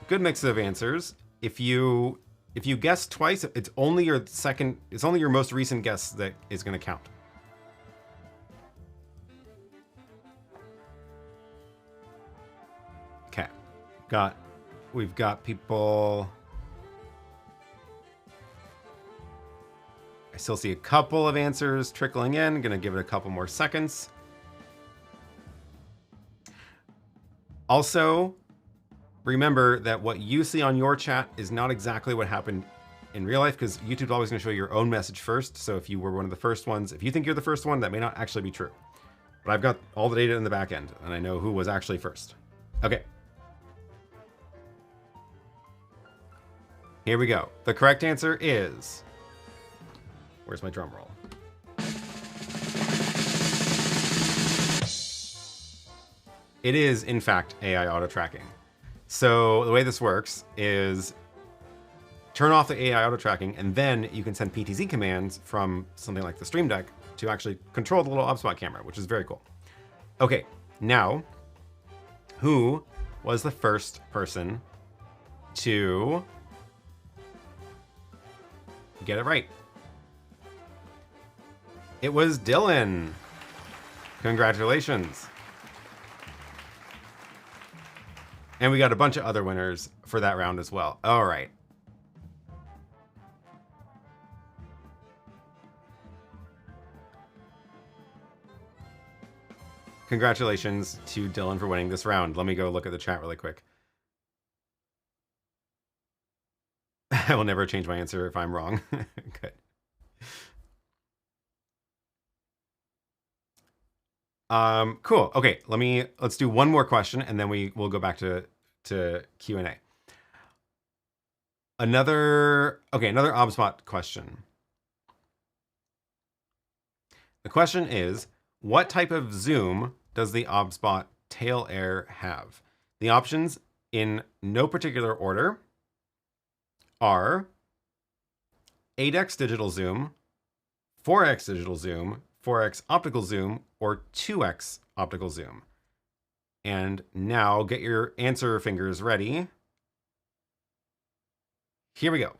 Good mix of answers. If you guess twice, it's only your most recent guess that is gonna count. Okay, we've got people. I still see a couple of answers trickling in. Gonna give it a couple more seconds. Also, remember that what you see on your chat is not exactly what happened in real life, because YouTube's always gonna show your own message first. So if you were one of the first ones, if you think you're the first one, that may not actually be true. But I've got all the data in the back end, and I know who was actually first. Okay. Here we go. The correct answer is, where's my drum roll? It is, in fact, AI auto tracking. So the way this works is turn off the AI auto tracking, and then you can send PTZ commands from something like the Stream Deck to actually control the little OBSBot camera, which is very cool. Okay, now, who was the first person to get it right? It was Dylan. Congratulations. And we got a bunch of other winners for that round as well. All right. Congratulations to Dylan for winning this round. Let me go look at the chat really quick. I will never change my answer if I'm wrong. Good. Cool. Okay, let's do one more question, and then we'll go back to Q&A. Another OBSBot question. The question is, What type of zoom does the OBSBot Tail Air have? The options, in no particular order, are 8x digital zoom, 4x digital zoom, 4x optical zoom, or 2x optical zoom. And now get your answer fingers ready. Here we go.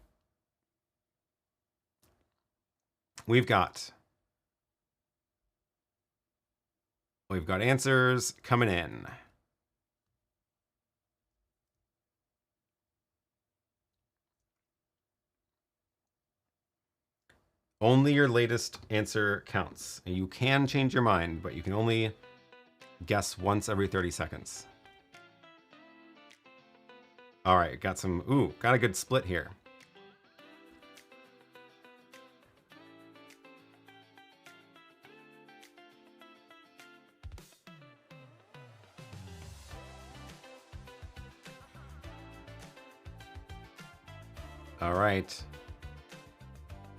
We've got answers coming in. Only your latest answer counts. You can change your mind, but you can only guess once every 30 seconds. All right, got a good split here. All right.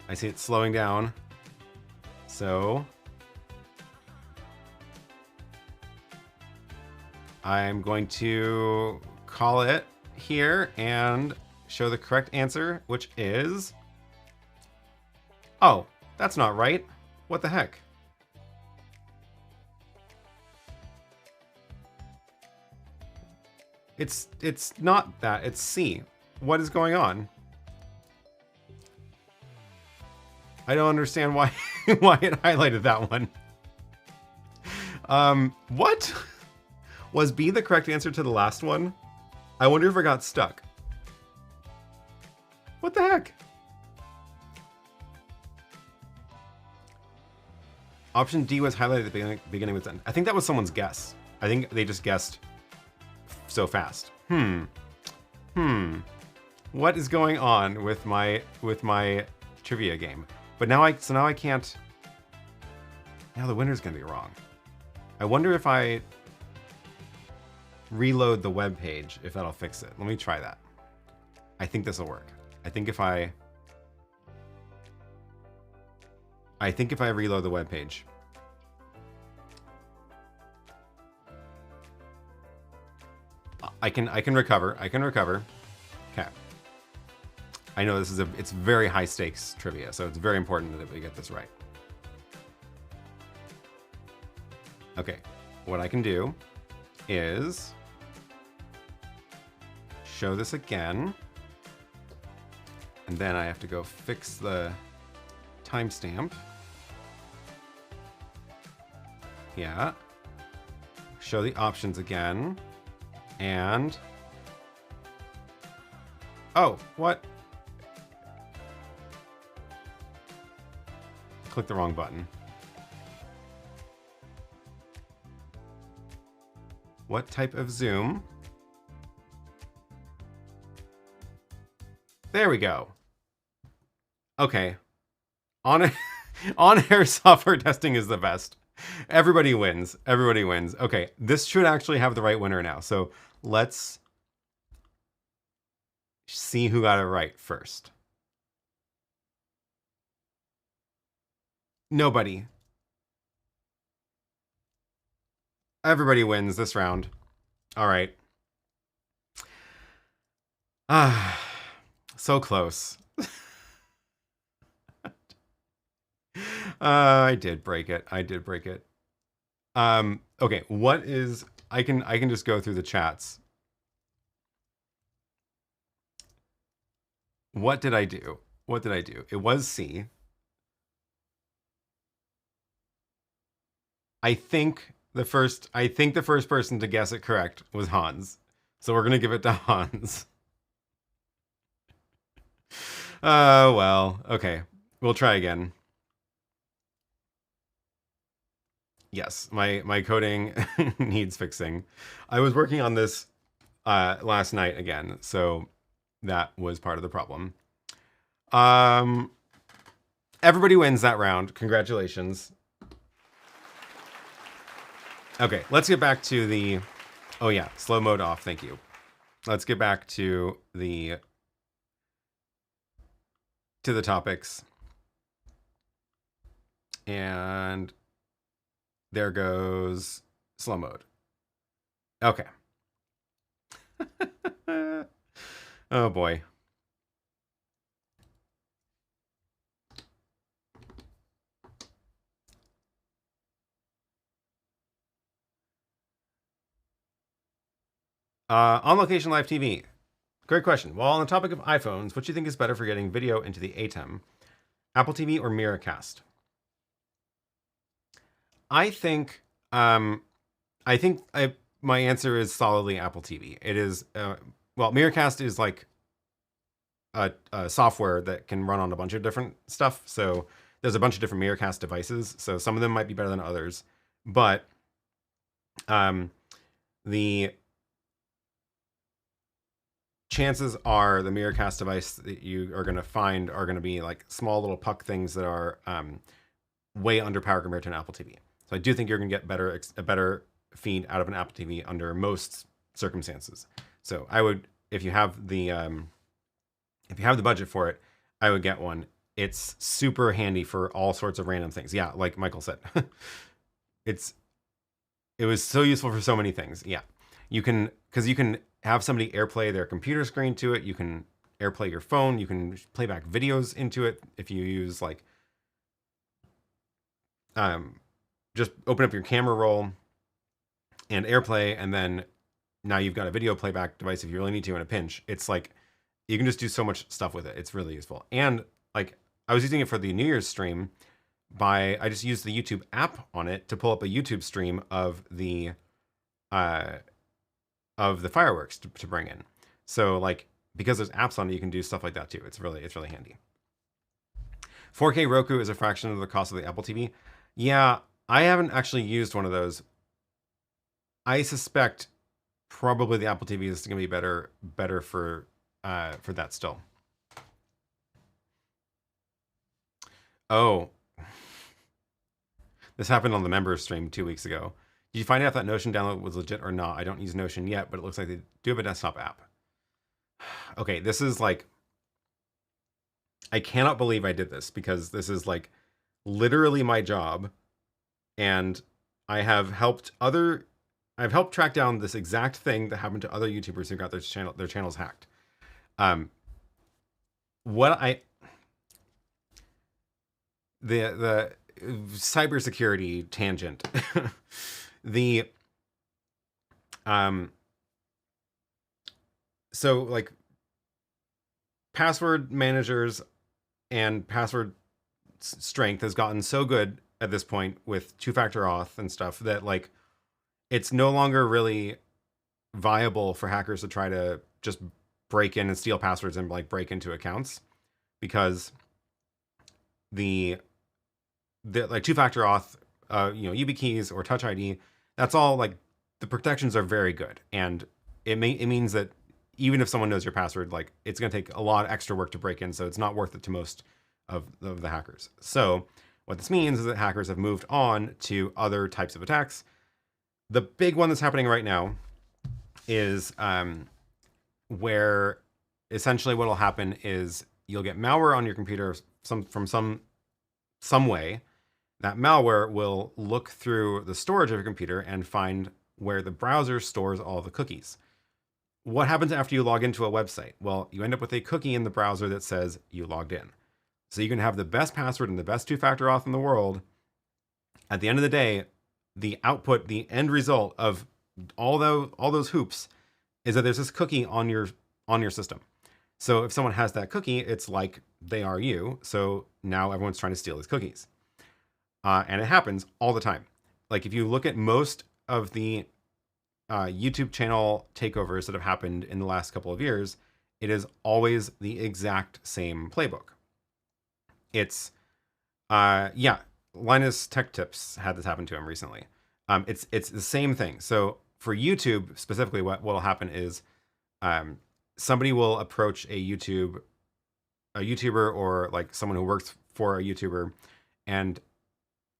I see it slowing down. So I'm going to call it here and show the correct answer, which is... Oh, that's not right. What the heck? It's not that, it's C. What is going on? I don't understand why why it highlighted that one. What? Was B the correct answer to the last one? I wonder if I got stuck. What the heck? Option D was highlighted at the beginning with 10. I think that was someone's guess. I think they just guessed so fast. What is going on with my trivia game? But now I can't. Now the winner's gonna be wrong. I wonder if I reload the web page, if that'll fix it. Let me try that. I think this will work. I think if I reload the web page. I can recover. I can recover. Okay. I know it's very high stakes trivia, so it's very important that we get this right. Okay, what I can do is show this again, and then I have to go fix the timestamp. Yeah. Show the options again, and oh, what? Click the wrong button. What type of zoom? There we go. Okay. On-air software testing is the best. Everybody wins. Everybody wins. Okay, this should actually have the right winner now. So let's see who got it right first. Nobody. Everybody wins this round. All right. So close. I did break it. I did break it. Okay, what is... I can just go through the chats. What did I do? What did I do? It was C. I think the first person to guess it correct was Hans. So we're gonna give it to Hans. Well, okay. We'll try again. Yes, my coding needs fixing. I was working on this last night again, so that was part of the problem. Everybody wins that round. Congratulations. Okay, let's get back to the... Oh yeah, slow mode off, thank you. Let's get back to the topics. And There goes slow mode. Okay. Oh boy. On location live TV. Great question. Well, on the topic of iPhones, what do you think is better for getting video into the ATEM? Apple TV or Miracast? I think my answer is solidly Apple TV. It is well, Miracast is like a software that can run on a bunch of different stuff. So there's a bunch of different Miracast devices. So some of them might be better than others, but the chances are the Miracast device that you are going to find are going to be like small little puck things that are way underpowered compared to an Apple TV. So I do think you're going to get a better feed out of an Apple TV under most circumstances. So I would, if you have the budget for it, I would get one. It's super handy for all sorts of random things. Yeah, like Michael said, it was so useful for so many things. Yeah, because you can have somebody AirPlay their computer screen to it. You can AirPlay your phone. You can play back videos into it if you use like just open up your camera roll and AirPlay, and then now you've got a video playback device if you really need to in a pinch. It's like you can just do so much stuff with it. It's really useful. And like I was using it for the New Year's stream I just used the YouTube app on it to pull up a YouTube stream of the fireworks to bring in. So like because there's apps on it, you can do stuff like that too. It's really handy. 4K Roku is a fraction of the cost of the Apple TV. Yeah, I haven't actually used one of those. I suspect probably the Apple TV is going to be better for that still. Oh, this happened on the members stream 2 weeks ago. Did you find out if that Notion download was legit or not? I don't use Notion yet, but it looks like they do have a desktop app. Okay, this is like, I cannot believe I did this because this is like literally my job, and I've helped track down this exact thing that happened to other YouTubers who got their channels hacked. The cybersecurity tangent. So like password managers and password strength has gotten so good at this point with two-factor auth and stuff that like it's no longer really viable for hackers to try to just break in and steal passwords and like break into accounts, because the like two-factor auth, YubiKeys or Touch ID, that's all like the protections are very good, and it means that even if someone knows your password, like it's going to take a lot of extra work to break in, so it's not worth it to most of the hackers. So what this means is that hackers have moved on to other types of attacks. The big one that's happening right now is where essentially what will happen is you'll get malware on your computer from some way. That malware will look through the storage of your computer and find where the browser stores all the cookies. What happens after you log into a website? Well, you end up with a cookie in the browser that says you logged in. So you can have the best password and the best two-factor auth in the world. At the end of the day, the output, the end result of all those hoops is that there's this cookie on your system. So if someone has that cookie, it's like they are you. So now everyone's trying to steal these cookies. And it happens all the time. Like if you look at most of the YouTube channel takeovers that have happened in the last couple of years, it is always the exact same playbook. It's, Linus Tech Tips had this happen to him recently. It's the same thing. So for YouTube specifically, what will happen is somebody will approach a YouTuber or like someone who works for a YouTuber, and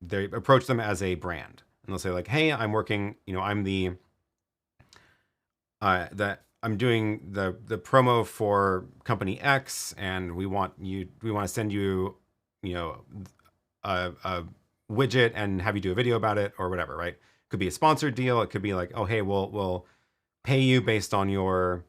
they approach them as a brand, and they'll say like, "Hey, I'm working. I'm I'm doing the promo for company X, and we want to send you, a widget and have you do a video about it or whatever, right? Could be a sponsored deal. It could be like, oh, hey, we'll pay you based on your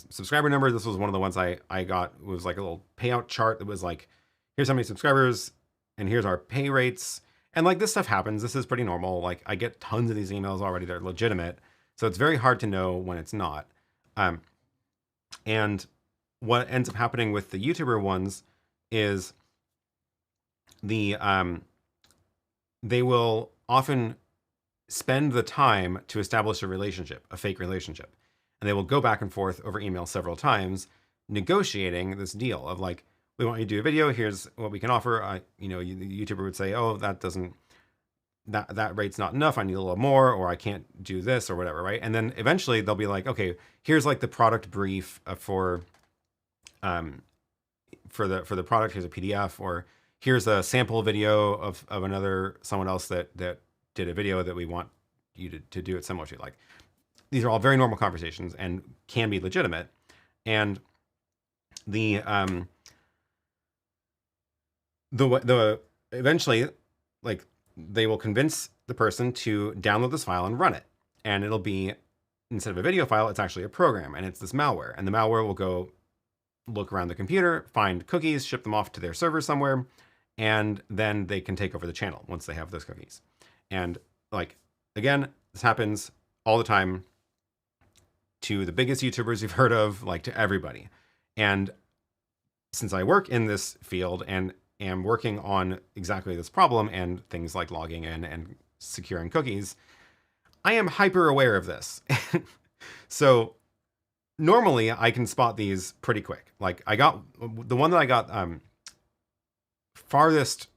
subscriber number. This was one of the ones I got. It was like a little payout chart that was like, here's how many subscribers and here's our pay rates. And like this stuff happens. This is pretty normal. Like I get tons of these emails already. They're legitimate. So it's very hard to know when it's not. And what ends up happening with the YouTuber ones is they will often spend the time to establish a relationship, a fake relationship. And they will go back and forth over email several times, negotiating this deal of like, we want you to do a video. Here's what we can offer. The YouTuber would say, oh, that rate's not enough. I need a little more, or I can't do this or whatever. Right. And then eventually they'll be like, okay, here's like the product brief for the product. Here's a PDF, or here's a sample video of someone else that did a video that we want you to do it similar to. Like, these are all very normal conversations and can be legitimate. And the eventually, like, they will convince the person to download this file and run it. And it'll be, instead of a video file, it's actually a program, and it's this malware. And the malware will go look around the computer, find cookies, ship them off to their server somewhere, and then they can take over the channel once they have those cookies. And like, again, this happens all the time to the biggest YouTubers you've heard of, like to everybody. And since I work in this field and am working on exactly this problem and things like logging in and securing cookies, I am hyper aware of this. So normally I can spot these pretty quick. Like I got the one that I got farthest,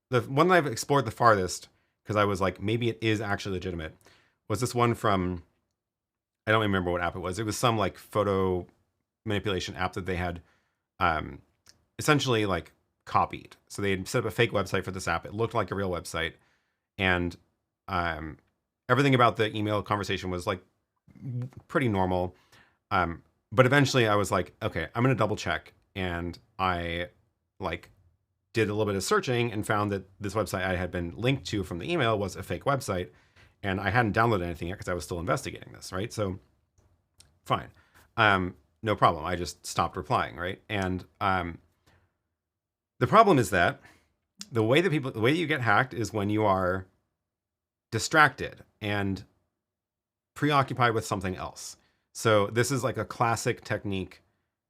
the one that I've explored the farthest, because I was like, maybe it is actually legitimate, was this one from, I don't remember what app it was. It was some like photo manipulation app that they had essentially like copied. So they had set up a fake website for this app. It looked like a real website. And everything about the email conversation was like pretty normal. But eventually I was like, okay, I'm going to double check. And I like did a little bit of searching and found that this website I had been linked to from the email was a fake website. And I hadn't downloaded anything yet because I was still investigating this, right? So fine. No problem. I just stopped replying, right? And the problem is that the way that you get hacked is when you are distracted and preoccupied with something else. So this is like a classic technique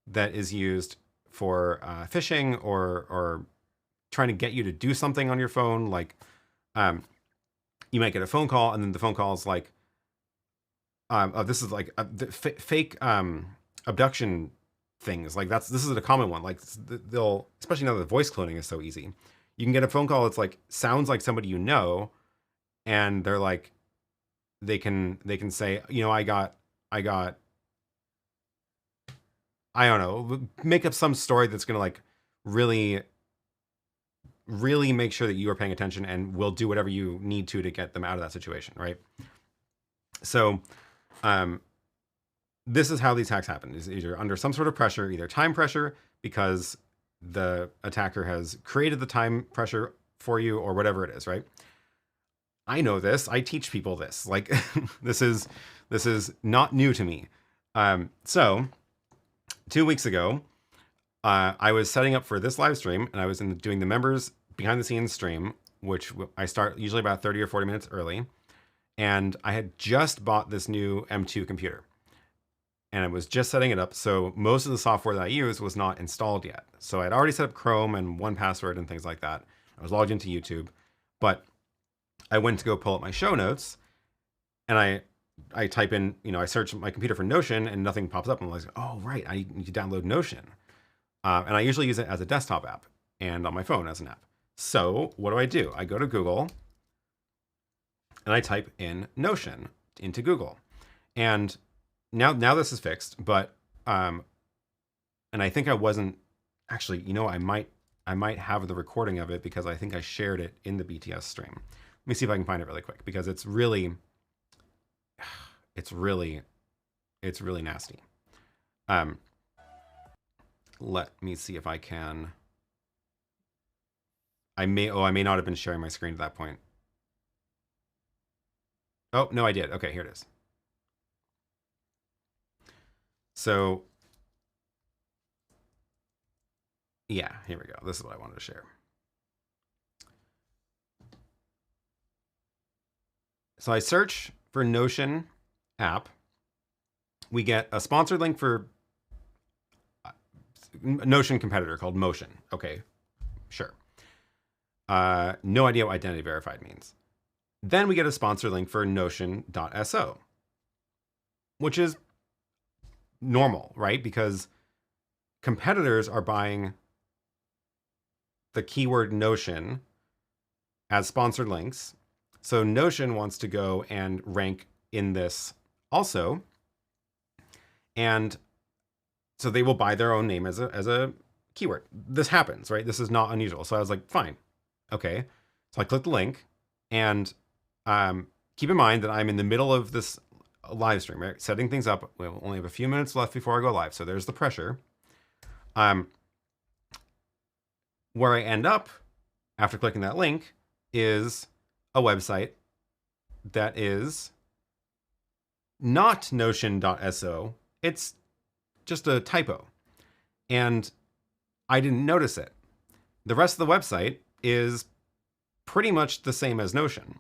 that is used for phishing or trying to get you to do something on your phone. Like you might get a phone call, and then the phone call is like, this is like fake abduction things. Like this is a common one. Like they'll, especially now that voice cloning is so easy, you can get a phone call. It's like, sounds like somebody you know, and they're like, they can say, I don't know, make up some story that's going to like really make sure that you are paying attention and will do whatever you need to get them out of that situation, right? So this is how these hacks happen, is either under some sort of pressure, either time pressure because the attacker has created the time pressure for you or whatever it is, right? I know this. I teach people this. Like this is not new to me. So 2 weeks ago, I was setting up for this live stream, and I was doing the members behind the scenes stream, which I start usually about 30 or 40 minutes early. And I had just bought this new M2 computer, and I was just setting it up. So most of the software that I use was not installed yet. So I'd already set up Chrome and 1Password and things like that. I was logged into YouTube, but I went to go pull up my show notes, and I type in, I search my computer for Notion, and nothing pops up. And I'm like, oh, right, I need to download Notion. And I usually use it as a desktop app and on my phone as an app. So what do? I go to Google, and I type in Notion into Google. And now this is fixed, but, and I think I wasn't, actually, I might have the recording of it because I think I shared it in the BTS stream. Let me see if I can find it really quick, because it's really nasty. Let me see if I can. I may not have been sharing my screen at that point. Oh, no, I did. Okay, here it is. So, yeah, here we go. This is what I wanted to share. So I search for Notion app. We get a sponsored link for Notion competitor called Motion. Okay, sure. No idea what identity verified means. Then we get a sponsor link for Notion.so, which is normal, right? Because competitors are buying the keyword Notion as sponsored links. So Notion wants to go and rank in this also. And so they will buy their own name as a keyword. This happens, right? This is not unusual. So I was like, fine. Okay. So I clicked the link, and keep in mind that I'm in the middle of this live stream, right? Setting things up. We only have a few minutes left before I go live. So there's the pressure. Where I end up after clicking that link is a website that is not Notion.so. It's just a typo. And I didn't notice it. The rest of the website is pretty much the same as Notion.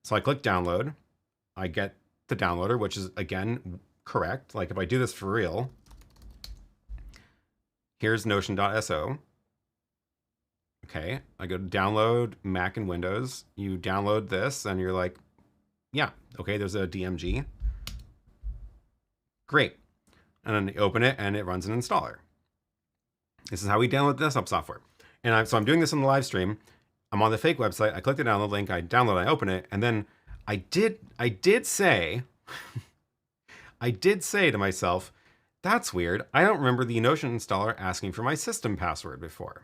So I click download. I get the downloader, which is, again, correct. Like if I do this for real, here's Notion.so. Okay, I go to download Mac and Windows. You download this and you're like, yeah, okay, there's a DMG. Great. And then you open it and it runs an installer. This is how we download desktop software. And so I'm doing this on the live stream. I'm on the fake website. I click the download link. I download it. I open it. And then I did say, I did say to myself, that's weird. I don't remember the Notion installer asking for my system password before.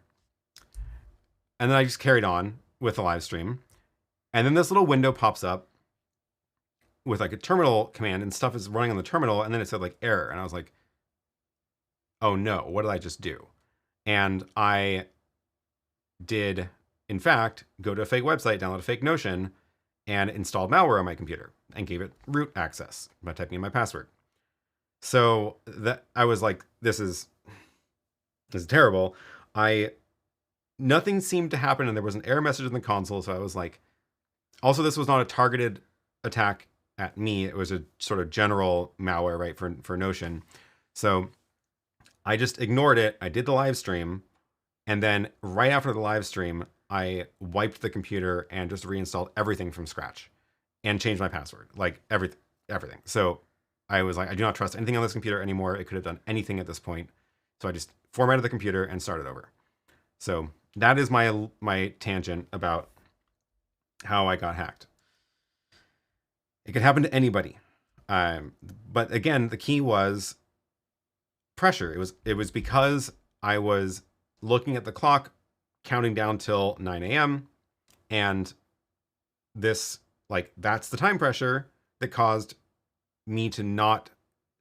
And then I just carried on with the live stream. And then this little window pops up with like a terminal command, and stuff is running on the terminal. And then it said like error. And I was like, oh no, what did I just do? And I did, in fact, go to a fake website, download a fake Notion, and installed malware on my computer and gave it root access by typing in my password. So that I was like, this is terrible. Nothing seemed to happen, and there was an error message in the console. So I was like, also, this was not a targeted attack at me. It was a sort of general malware, right, for Notion. So I just ignored it. I did the live stream. And then right after the live stream, I wiped the computer and just reinstalled everything from scratch and changed my password, like everything. So I was like, I do not trust anything on this computer anymore. It could have done anything at this point. So I just formatted the computer and started over. So that is my tangent about how I got hacked. It could happen to anybody. But again, the key was pressure. It was because I was looking at the clock, counting down till 9 a.m. And this, like, that's the time pressure that caused me to not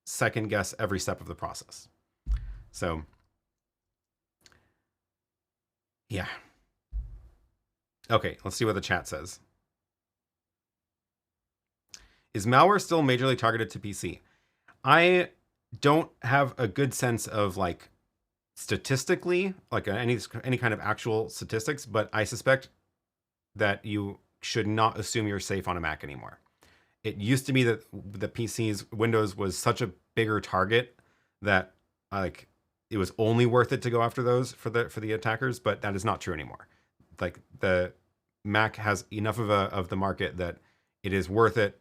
second guess every step of the process. So, yeah. Okay, let's see what the chat says. Is malware still majorly targeted to PC? I don't have a good sense of, like, statistically, like any kind of actual statistics, but I suspect that you should not assume you're safe on a Mac anymore. It used to be that the PC's Windows was such a bigger target that like it was only worth it to go after those for the attackers, but that is not true anymore. Like the Mac has enough of the market that it is worth it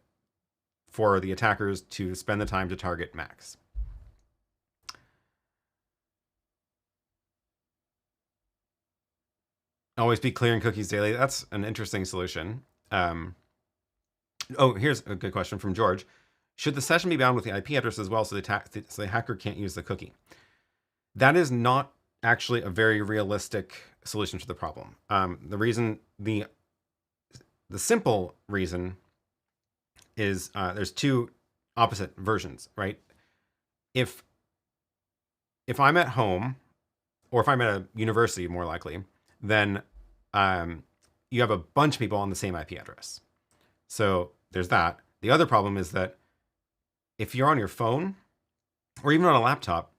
for the attackers to spend the time to target Macs. Always be clearing cookies daily. That's an interesting solution. Oh, here's a good question from George. Should the session be bound with the IP address as well so the hacker can't use the cookie? That is not actually a very realistic solution to the problem. The simple reason is there's two opposite versions, right? If I'm at home, or if I'm at a university, more likely, then you have a bunch of people on the same IP address. So there's that. The other problem is that if you're on your phone or even on a laptop,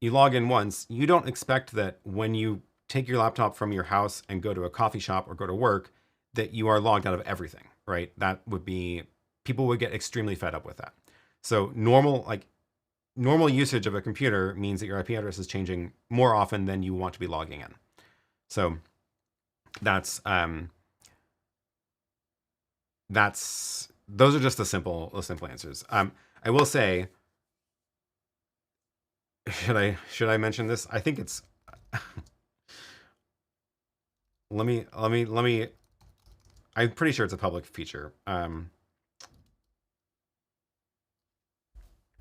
you log in once, you don't expect that when you take your laptop from your house and go to a coffee shop or go to work, that you are logged out of everything, right? That would be, people would get extremely fed up with that. So normal usage of a computer means that your IP address is changing more often than you want to be logging in. So those are just the simple answers. I will say, should I mention this? I think it's let me I'm pretty sure it's a public feature.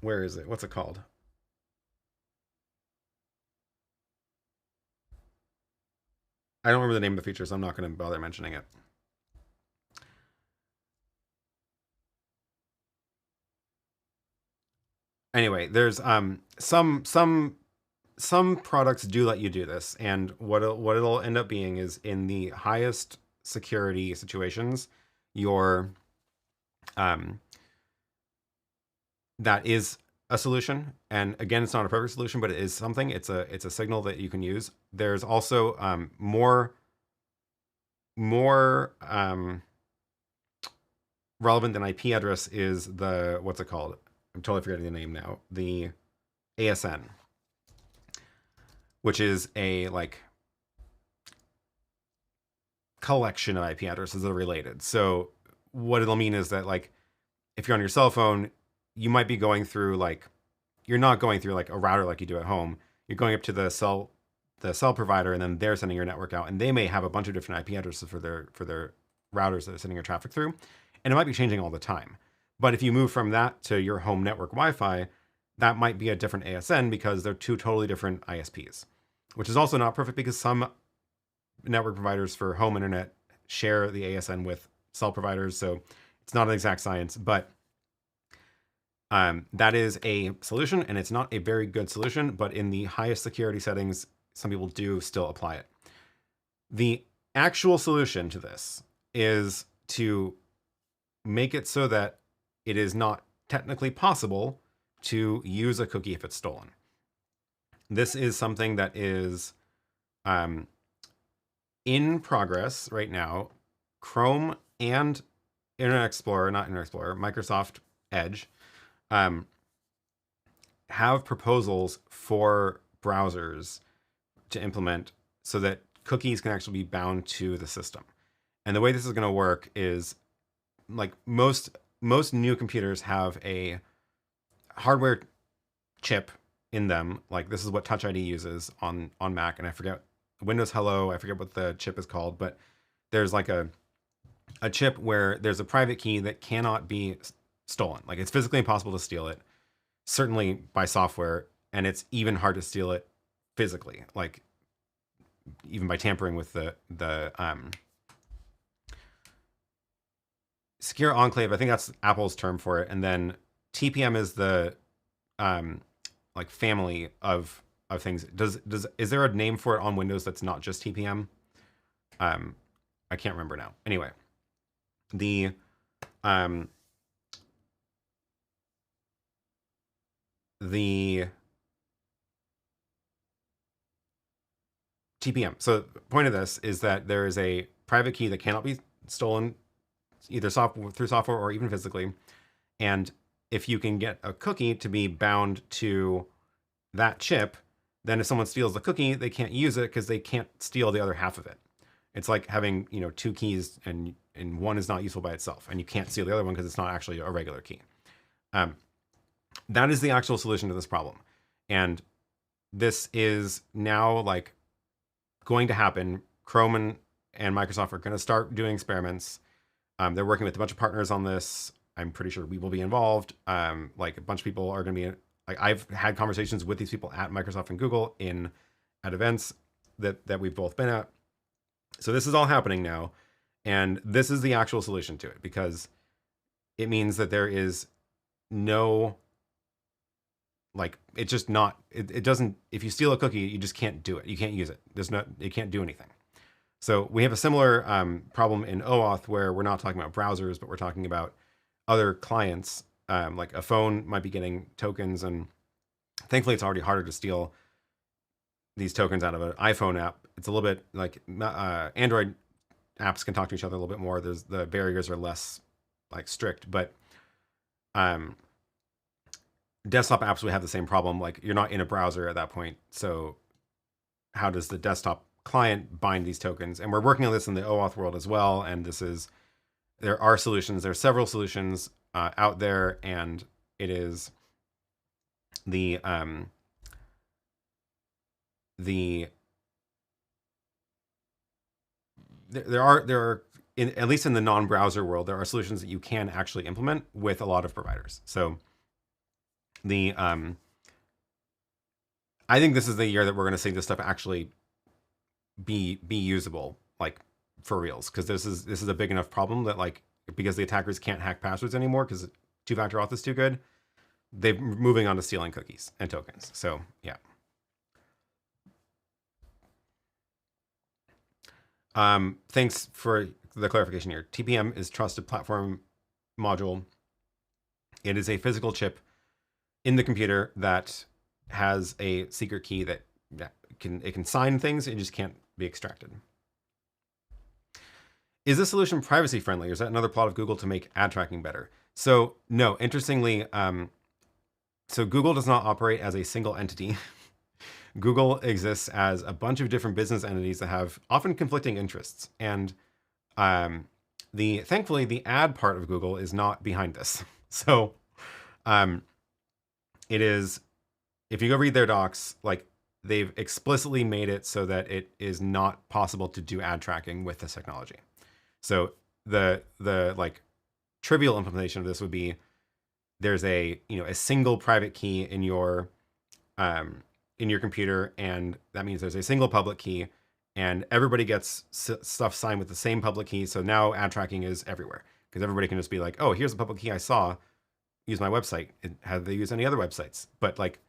Where is it? What's it called? I don't remember the name of the feature, so I'm not going to bother mentioning it. Anyway, there's some products do let you do this, and what it'll end up being is in the highest security situations, that is a solution. And again, it's not a perfect solution, but it is something. It's a signal that you can use. There's also more relevant than IP address is the, what's it called? I'm totally forgetting the name now. The ASN, which is a collection of IP addresses that are related. So what it'll mean is that if you're on your cell phone, you might be going through you're not going through a router like you do at home. You're going up to the cell provider, and then they're sending your network out, and they may have a bunch of different IP addresses for their routers that are sending your traffic through, and it might be changing all the time. But if you move from that to your home network Wi-Fi, that might be a different ASN because they're two totally different ISPs, which is also not perfect because some network providers for home internet share the ASN with cell providers, so it's not an exact science, but that is a solution, and it's not a very good solution, but in the highest security settings, some people do still apply it. The actual solution to this is to make it so that it is not technically possible to use a cookie if it's stolen. This is something that is in progress right now. Chrome and Microsoft Edge have proposals for browsers to implement so that cookies can actually be bound to the system. And the way this is going to work is most new computers have a hardware chip in them. This is what Touch ID uses on Mac, and I forget Windows Hello. I forget what the chip is called, but there's a chip where there's a private key that cannot be stolen. It's physically impossible to steal it, certainly by software, and it's even hard to steal it physically, even by tampering with the secure enclave. I think that's Apple's term for it. And then TPM is the family of things. Is there a name for it on Windows that's not just TPM? I can't remember now. Anyway, the TPM. So the point of this is that there is a private key that cannot be stolen either through software or even physically. And if you can get a cookie to be bound to that chip, then if someone steals the cookie, they can't use it because they can't steal the other half of it. It's like having, two keys and one is not useful by itself, and you can't steal the other one because it's not actually a regular key. That is the actual solution to this problem. And this is now going to happen. Chrome and Microsoft are going to start doing experiments. They're working with a bunch of partners on this. I'm pretty sure we will be involved. A bunch of people are going to be, I've had conversations with these people at Microsoft and Google at events that we've both been at. So this is all happening now. And this is the actual solution to it, because it means that there is no, it's just not, it doesn't, if you steal a cookie, you just can't do it. You can't use it. It can't do anything. So we have a similar problem in OAuth where we're not talking about browsers, but we're talking about other clients. Like a phone might be getting tokens, and thankfully it's already harder to steal these tokens out of an iPhone app. It's a little bit like Android apps can talk to each other a little bit more. The barriers are less like strict, but desktop apps would have the same problem. Like you're not in a browser at that point, so how does the desktop client bind these tokens? And we're working on this in the OAuth world as well. And there are solutions. There are several solutions out there, and it is there are at least in the non-browser world, there are solutions that you can actually implement with a lot of providers. So I think this is the year that we're going to see this stuff actually be usable, like for reals, because this is a big enough problem that like because the attackers can't hack passwords anymore because two-factor auth is too good, they're moving on to stealing cookies and tokens. So yeah. Thanks for the clarification here. TPM is Trusted Platform Module. It is a physical chip in the computer that has a secret key that it can sign things. It just can't be extracted. Is this solution privacy friendly, or is that another plot of Google to make ad tracking better? So no, interestingly, so Google does not operate as a single entity. Google exists as a bunch of different business entities that have often conflicting interests. And thankfully, the ad part of Google is not behind this. So it is, if you go read their docs, like they've explicitly made it so that it is not possible to do ad tracking with this technology. So the like trivial implementation of this would be there's a single private key in your computer, and that means there's a single public key, and everybody gets stuff signed with the same public key. So now ad tracking is everywhere because everybody can just be like, oh, here's the public key I saw. Use my website. Have they used any other websites? But like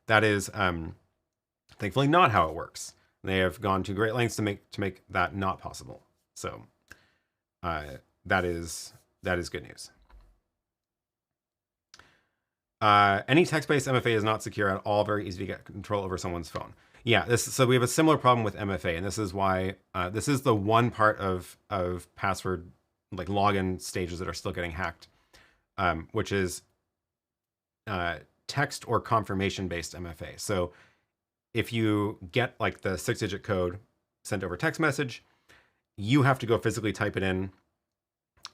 that is thankfully not how it works. They have gone to great lengths to make that not possible. So that is good news. Any text-based MFA is not secure at all. Very easy to get control over someone's phone. Yeah, so we have a similar problem with MFA, and this is why this is the one part of password like login stages that are still getting hacked, which is text or confirmation-based MFA. So if you get like the 6-digit code sent over text message, you have to go physically type it in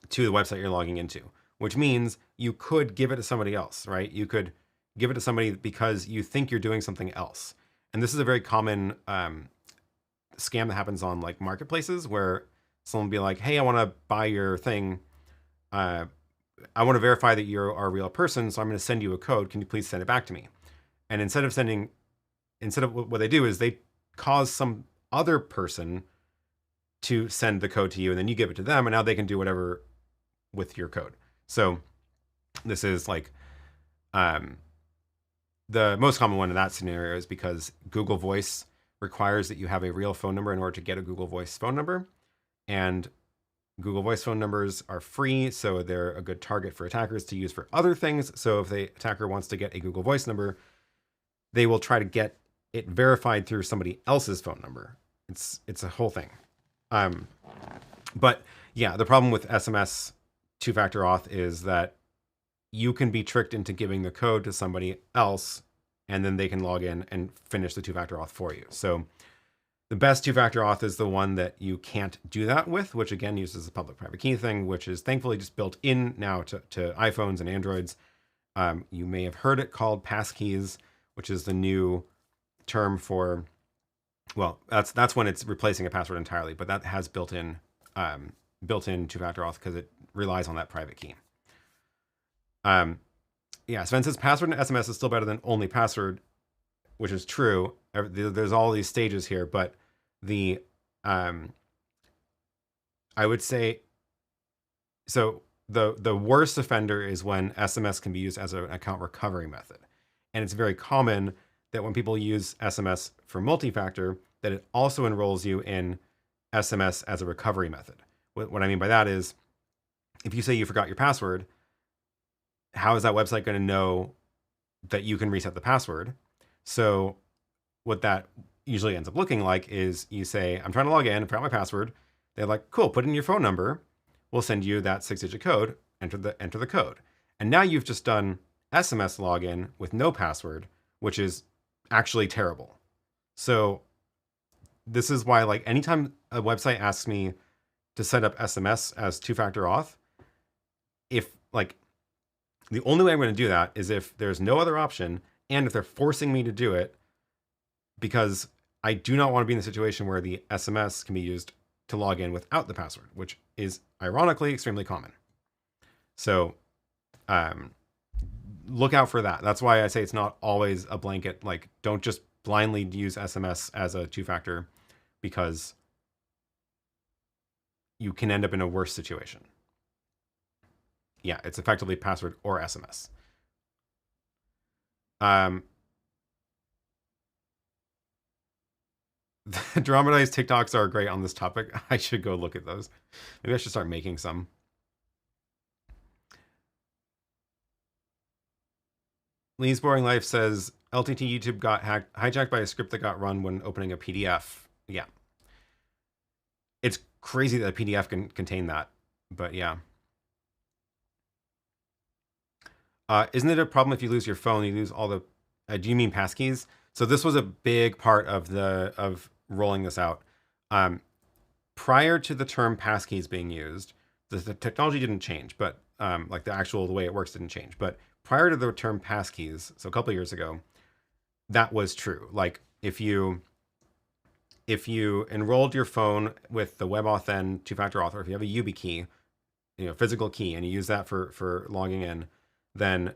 to the website you're logging into, which means you could give it to somebody else, right? You could give it to somebody because you think you're doing something else. And this is a very common scam that happens on like marketplaces where someone will be like, hey, I want to buy your thing. I want to verify that you are a real person, so I'm going to send you a code. Can you please send it back to me? And instead of what they do is they cause some other person to send the code to you, and then you give it to them, and now they can do whatever with your code. So this is like the most common one in that scenario is because Google Voice requires that you have a real phone number in order to get a Google Voice phone number. And Google Voice phone numbers are free, so they're a good target for attackers to use for other things. So if the attacker wants to get a Google Voice number, they will try to get it verified through somebody else's phone number. It's a whole thing. But yeah, the problem with SMS two-factor auth is that you can be tricked into giving the code to somebody else, and then they can log in and finish the two-factor auth for you. So the best two-factor auth is the one that you can't do that with, which again uses the public-private key thing, which is thankfully just built in now to iPhones and Androids. You may have heard it called passkeys, which is the new term for, well, that's when it's replacing a password entirely, but that has built-in two-factor auth because it relies on that private key. Yeah, Sven says password in SMS is still better than only password, which is true. There's all these stages here, but I would say, so the worst offender is when SMS can be used as an account recovery method. And it's very common that when people use SMS for multi-factor, that it also enrolls you in SMS as a recovery method. What I mean by that is, if you say you forgot your password, how is that website going to know that you can reset the password? So what that usually ends up looking like is you say, I'm trying to log in, I forgot my password. They're like, cool, put in your phone number. We'll send you that 6-digit code, enter the code. And now you've just done SMS login with no password, which is actually terrible. So this is why, like, anytime a website asks me to set up SMS as two-factor auth, if like the only way I'm going to do that is if there's no other option and if they're forcing me to do it, because I do not want to be in the situation where the SMS can be used to log in without the password, which is ironically extremely common. So look out for that. That's why I say it's not always a blanket. Like, don't just blindly use SMS as a two-factor, because you can end up in a worse situation. Yeah, it's effectively password or SMS. The dramatized TikToks are great on this topic. I should go look at those. Maybe I should start making some. Lee's Boring Life says, LTT YouTube got hijacked by a script that got run when opening a PDF. Yeah. It's crazy that a PDF can contain that, but yeah. Isn't it a problem if you lose your phone, you lose all the, do you mean passkeys? So this was a big part of rolling this out. Prior to the term passkeys being used, the technology didn't change, but like the way it works didn't change. But prior to the term passkeys, so a couple of years ago, that was true. Like if you enrolled your phone with the WebAuthn two-factor auth, or if you have a YubiKey, physical key, and you use that for logging in, then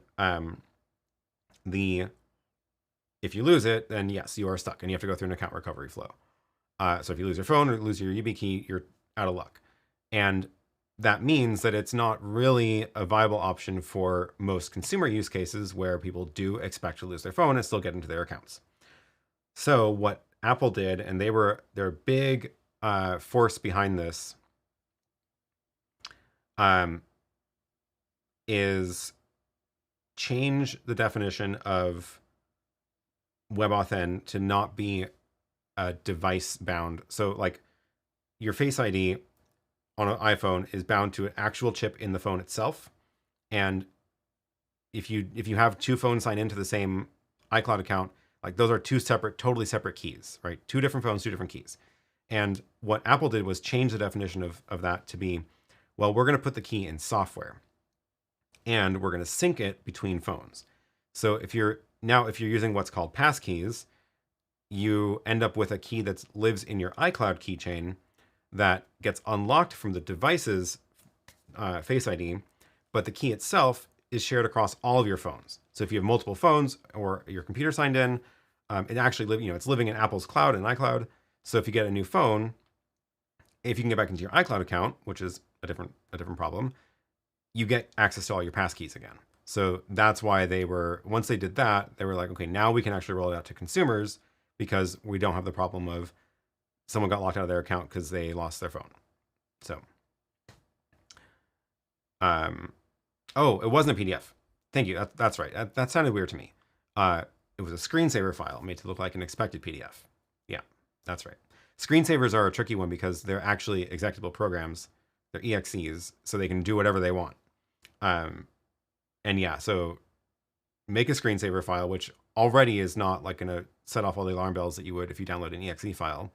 if you lose it, then yes, you are stuck and you have to go through an account recovery flow. So if you lose your phone or lose your YubiKey, you're out of luck. And that means that it's not really a viable option for most consumer use cases where people do expect to lose their phone and still get into their accounts. So what Apple did, and their big force behind this, is change the definition of WebAuthn to not be device bound. So like your Face ID on an iPhone is bound to an actual chip in the phone itself. And if you have two phones signed into the same iCloud account, like those are two totally separate keys, right? Two different phones, two different keys. And what Apple did was change the definition of that to be, well, we're going to put the key in software and we're going to sync it between phones. So if you're using what's called passkeys, you end up with a key that lives in your iCloud keychain that gets unlocked from the device's Face ID, but the key itself is shared across all of your phones. So if you have multiple phones or your computer signed in, it actually it's living in Apple's cloud and iCloud. So if you get a new phone, if you can get back into your iCloud account, which is a different problem, you get access to all your passkeys again. So that's why once they did that, they were like, okay, now we can actually roll it out to consumers because we don't have the problem of someone got locked out of their account because they lost their phone. So, oh, it wasn't a PDF. Thank you. That's right. That sounded weird to me. It was a screensaver file made to look like an expected PDF. Yeah, that's right. Screensavers are a tricky one because they're actually executable programs. They're EXEs, so they can do whatever they want. And yeah, so make a screensaver file, which already is not like going to set off all the alarm bells that you would if you download an EXE file.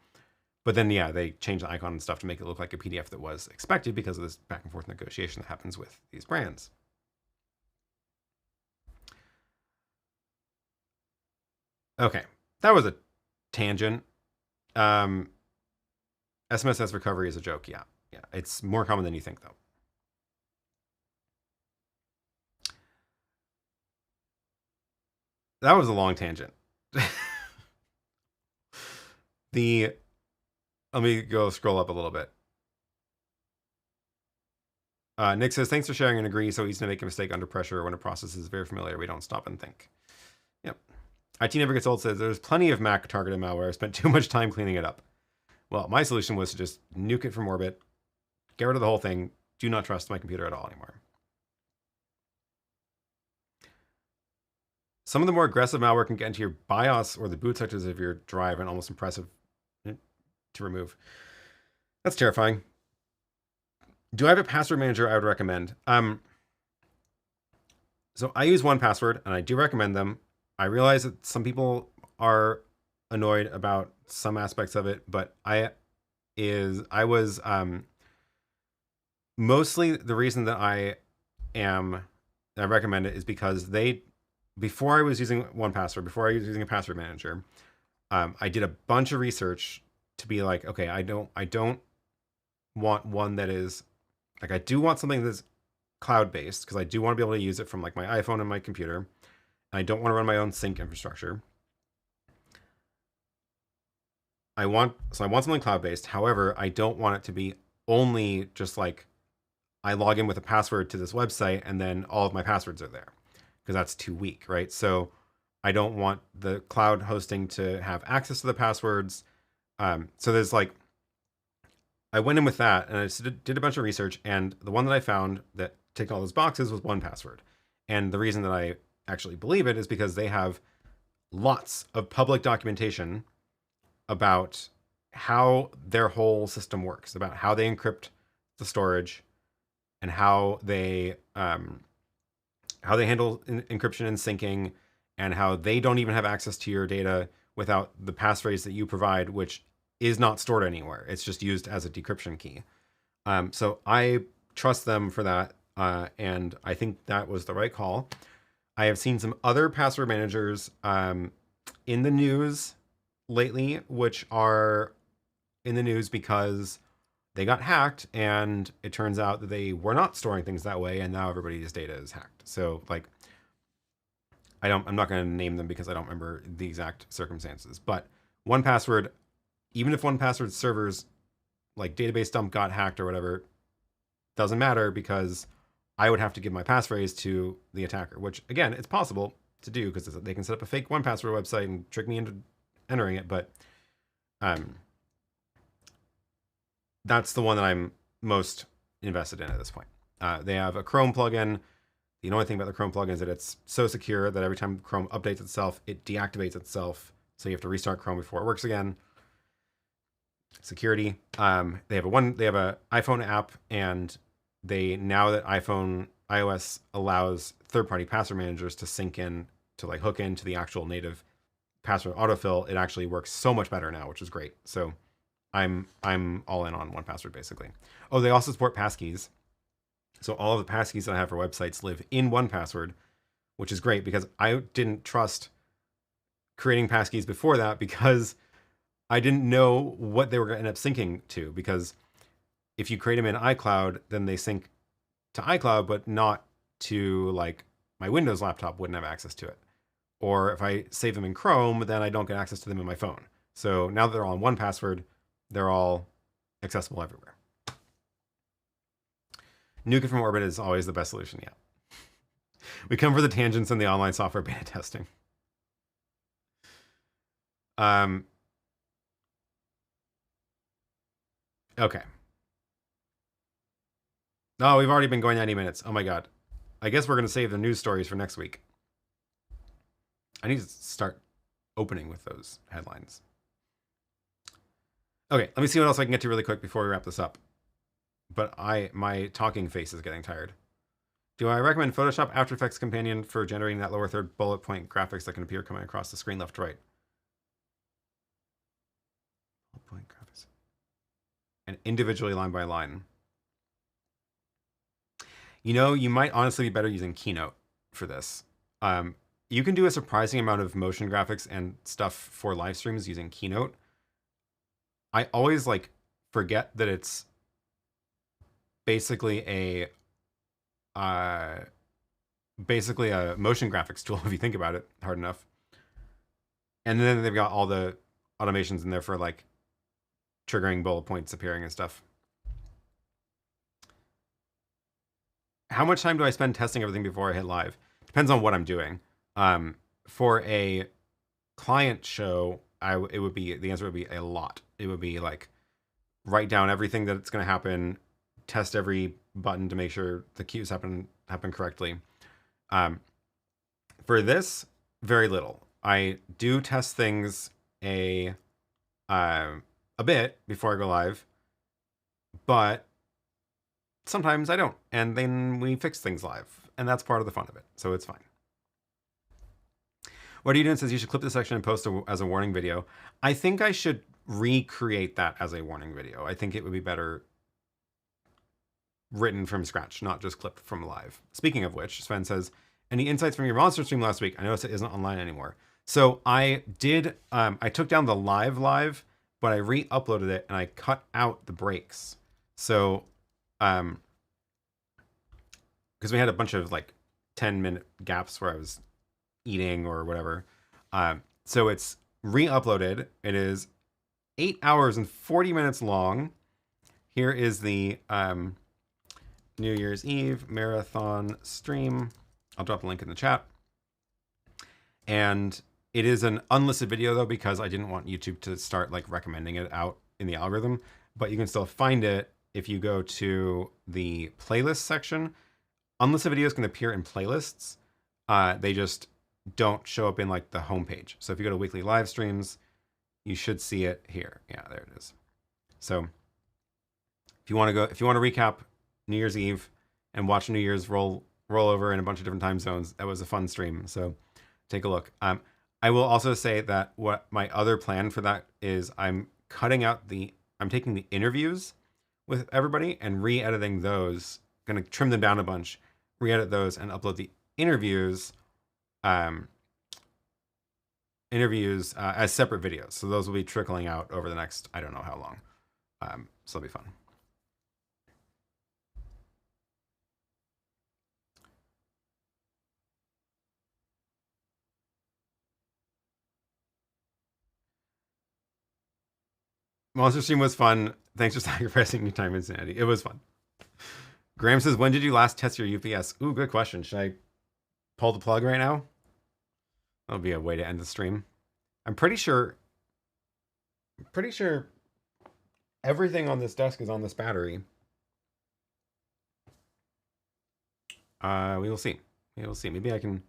But then, yeah, they changed the icon and stuff to make it look like a PDF that was expected because of this back and forth negotiation that happens with these brands. Okay, that was a tangent. SMS as recovery is a joke. Yeah, it's more common than you think, though. That was a long tangent. Let me go scroll up a little bit. Nick says, thanks for sharing and agree. So easy to make a mistake under pressure when a process is very familiar. We don't stop and think. Yep. IT Never Gets Old says, there's plenty of Mac targeted malware. I spent too much time cleaning it up. Well, my solution was to just nuke it from orbit, get rid of the whole thing, do not trust my computer at all anymore. Some of the more aggressive malware can get into your BIOS or the boot sectors of your drive, and almost impressive to remove. That's terrifying. Do I have a password manager I would recommend? So I use 1Password, and I do recommend them. I realize that some people are annoyed about some aspects of it, but I was mostly the reason that I recommend it is because before I was using 1Password, before I was using a password manager, I did a bunch of research to be like, okay, I don't want one that is like, I do want something that's cloud-based, because I do want to be able to use it from like my iPhone and my computer. And I don't want to run my own sync infrastructure. I want something cloud-based. However, I don't want it to be only just like I log in with a password to this website and then all of my passwords are there, because that's too weak, right? So I don't want the cloud hosting to have access to the passwords. So there's like, I went in with that and I did a bunch of research, and the one that I found that ticked all those boxes was 1Password. And the reason that I actually believe it is because they have lots of public documentation about how their whole system works, about how they encrypt the storage, and how they handle encryption and syncing, and how they don't even have access to your data without the passphrase that you provide, which is not stored anywhere. It's just used as a decryption key. So I trust them for that, and I think that was the right call. I have seen some other password managers in the news lately, which are in the news because they got hacked, and it turns out that they were not storing things that way, and now everybody's data is hacked. So like, I'm not going to name them because I don't remember the exact circumstances, but 1Password, even if 1Password servers like database dump got hacked or whatever, doesn't matter, because I would have to give my passphrase to the attacker, which again, it's possible to do because they can set up a fake 1Password website and trick me into entering it. But that's the one that I'm most invested in at this point. They have a Chrome plugin. The only thing about the Chrome plugin is that it's so secure that every time Chrome updates itself, it deactivates itself. So you have to restart Chrome before it works again. Security. They have a iPhone app, and now that iOS allows third-party password managers to sync in, to like hook into the actual native password autofill, it actually works so much better now, which is great. So I'm all in on 1Password basically. Oh, they also support passkeys. So all of the passkeys that I have for websites live in 1Password, which is great because I didn't trust creating passkeys before that, because I didn't know what they were going to end up syncing to. Because if you create them in iCloud, then they sync to iCloud, but not to like my Windows laptop wouldn't have access to it. Or if I save them in Chrome, then I don't get access to them in my phone. So now that they're all in 1Password, they're all accessible everywhere. Nuke it from orbit is always the best solution yet. We come for the tangents in the online software beta testing. Okay. Oh, we've already been going 90 minutes. Oh my God. I guess we're going to save the news stories for next week. I need to start opening with those headlines. Okay, let me see what else I can get to really quick before we wrap this up. But my talking face is getting tired. Do I recommend Photoshop After Effects Companion for generating that lower third bullet point graphics that can appear coming across the screen left to right? Bullet point graphics. And individually line by line. You know, you might honestly be better using Keynote for this. You can do a surprising amount of motion graphics and stuff for live streams using Keynote. I always like forget that it's basically a motion graphics tool if you think about it hard enough. And then they've got all the automations in there for like triggering bullet points appearing and stuff. How much time do I spend testing everything before I hit live? Depends on what I'm doing. For a client show, the answer would be a lot. It would be like write down everything that it's going to happen, test every button to make sure the cues happen correctly. For this, very little. I do test things a bit before I go live, but sometimes I don't, and then we fix things live, and that's part of the fun of it, so it's fine. What are you doing? Says you should clip this section and post as a warning video. I think I should recreate that as a warning video. I think it would be better written from scratch, not just clipped from live. Speaking of which, Sven says, any insights from your monster stream last week? I noticed it isn't online anymore. So I did, I took down the live, but I re-uploaded it and I cut out the breaks. So, because we had a bunch of like 10-minute gaps where I was eating or whatever. So it's re-uploaded. It is 8 hours and 40 minutes long. Here is the New Year's Eve marathon stream. I'll drop a link in the chat. And it is an unlisted video though, because I didn't want YouTube to start like recommending it out in the algorithm, but you can still find it if you go to the playlist section. Unlisted videos can appear in playlists. They just don't show up in like the homepage. So if you go to weekly live streams, you should see it here. Yeah, there it is. So if you want to recap New Year's Eve and watch New Year's roll over in a bunch of different time zones, that was a fun stream. So take a look. I will also say that what my other plan for that is I'm taking the interviews with everybody and re-editing those, going to trim them down a bunch, re-edit those and upload the interviews as separate videos. So those will be trickling out over the next, I don't know how long. So it'll be fun. Monster Stream was fun. Thanks for sacrificing your time and sanity. It was fun. Graham says, when did you last test your UPS? Ooh, good question. Should I pull the plug right now? That'll be a way to end the stream. I'm pretty sure everything on this desk is on this battery. We will see. We will see. Maybe I can...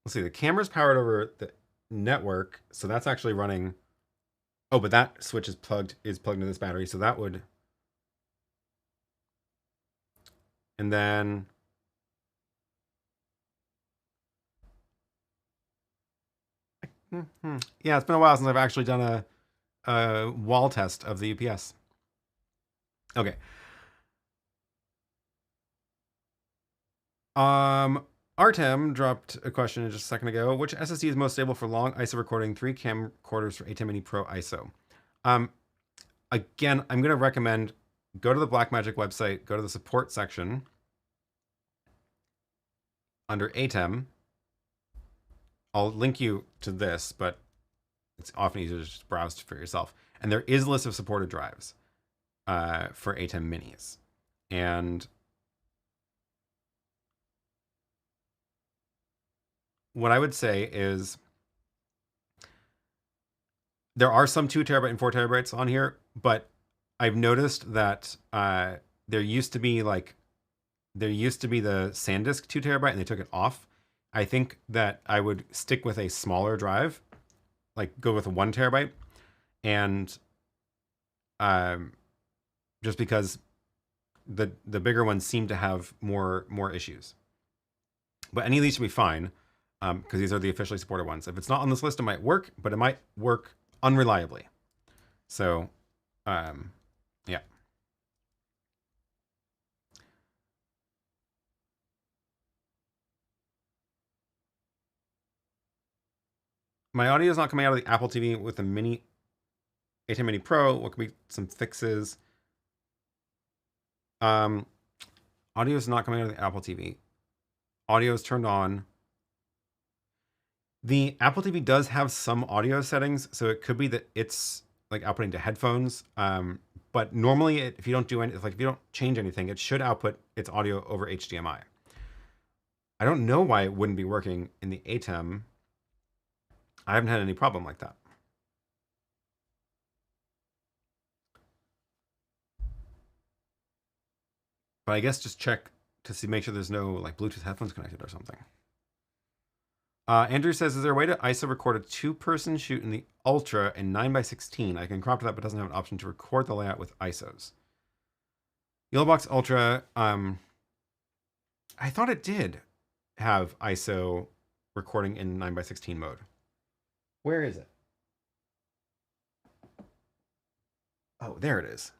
Let's see. The camera's powered over the network, so that's actually running... Oh, but that switch is plugged into this battery, so that would... And then... Yeah, it's been a while since I've actually done a wall test of the UPS. Okay. RTEM dropped a question just a second ago. Which SSD is most stable for long ISO recording? 3 camcorders for ATEM Mini Pro ISO. Again, I'm going to recommend go to the Blackmagic website, go to the support section under ATEM. I'll link you to this, but it's often easier to just browse for yourself. And there is a list of supported drives for ATEM Minis. And what I would say is there are some 2 terabyte and 4 terabytes on here, but I've noticed that there used to be the SanDisk 2 terabyte and they took it off. I think that I would stick with a smaller drive, like go with a 1 terabyte, and just because the bigger ones seem to have more issues. But any of these should be fine, because these are the officially supported ones. If it's not on this list, it might work, but it might work unreliably. So, yeah. My audio is not coming out of the Apple TV with the ATEM Mini Pro. What could be some fixes? Audio is not coming out of the Apple TV. Audio is turned on. The Apple TV does have some audio settings, so it could be that it's like outputting to headphones. But normally, if you don't do if you don't change anything, it should output its audio over HDMI. I don't know why it wouldn't be working in the ATEM. I haven't had any problem like that. But I guess just check to see, make sure there's no like Bluetooth headphones connected or something. Andrew says, is there a way to ISO record a 2-person shoot in the Ultra in 9x16? I can crop to that, but doesn't have an option to record the layout with ISOs. YoloBox Ultra, I thought it did have ISO recording in 9x16 mode. Where is it? Oh, there it is.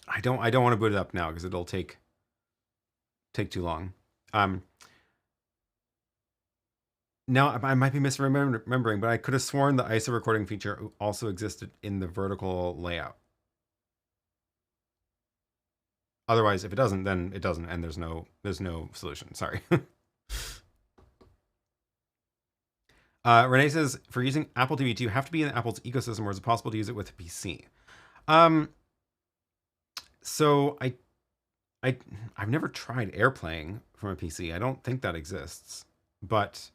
I don't want to boot it up now because it'll take too long. Now, I might be misremembering, but I could have sworn the ISO recording feature also existed in the vertical layout. Otherwise, if it doesn't, then it doesn't, and there's no solution. Sorry. Renee says, for using Apple TV, do you have to be in Apple's ecosystem, or is it possible to use it with a PC? So I've never tried AirPlaying from a PC. I don't think that exists, but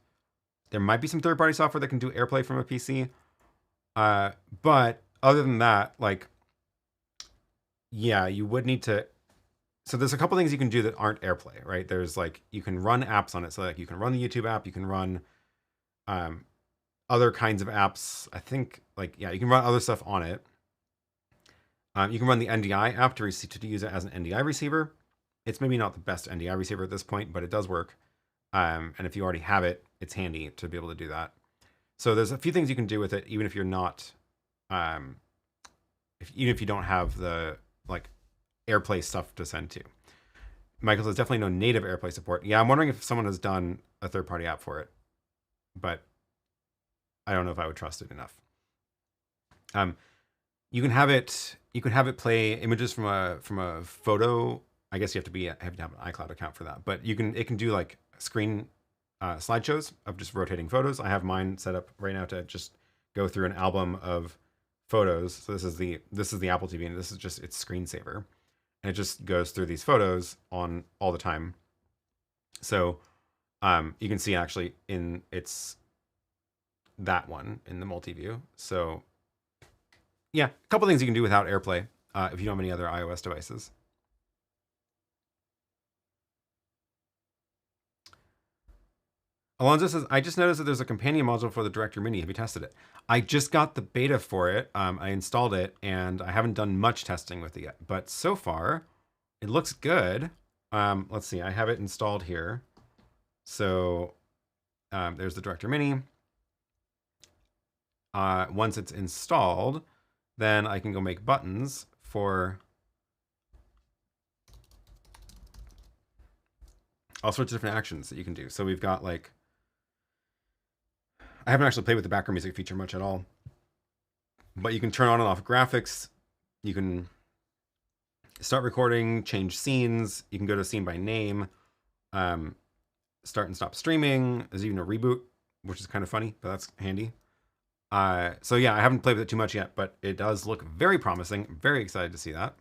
there might be some third-party software that can do AirPlay from a PC. But other than that, like, yeah, you would need to. So there's a couple things you can do that aren't AirPlay, right? There's like, you can run apps on it. So like you can run the YouTube app, you can run other kinds of apps. I think like, yeah, you can run other stuff on it. You can run the NDI app to use it as an NDI receiver. It's maybe not the best NDI receiver at this point, but it does work. And if you already have it, it's handy to be able to do that. So there's a few things you can do with it, even if you're not, even if you don't have the like AirPlay stuff to send to. Michael says definitely no native AirPlay support. Yeah, I'm wondering if someone has done a third-party app for it, but I don't know if I would trust it enough. You can have it play images from a photo. I guess you have to have an iCloud account for that, but it can do like screen slideshows of just rotating photos. I have mine set up right now to just go through an album of photos. So this is the Apple TV, and this is just its screensaver, and it just goes through these photos on all the time. So you can see actually it's that one in the multi-view. So yeah, a couple things you can do without AirPlay if you don't have any other iOS devices. Alonzo says, I just noticed that there's a companion module for the Director Mini. Have you tested it? I just got the beta for it. I installed it, and I haven't done much testing with it yet. But so far, it looks good. Let's see. I have it installed here. So there's the Director Mini. Once it's installed, then I can go make buttons for all sorts of different actions that you can do. So we've got like, I haven't actually played with the background music feature much at all, but you can turn on and off graphics. You can start recording, change scenes. You can go to scene by name, start and stop streaming. There's even a reboot, which is kind of funny, but that's handy. So yeah, I haven't played with it too much yet, but it does look very promising. I'm very excited to see that.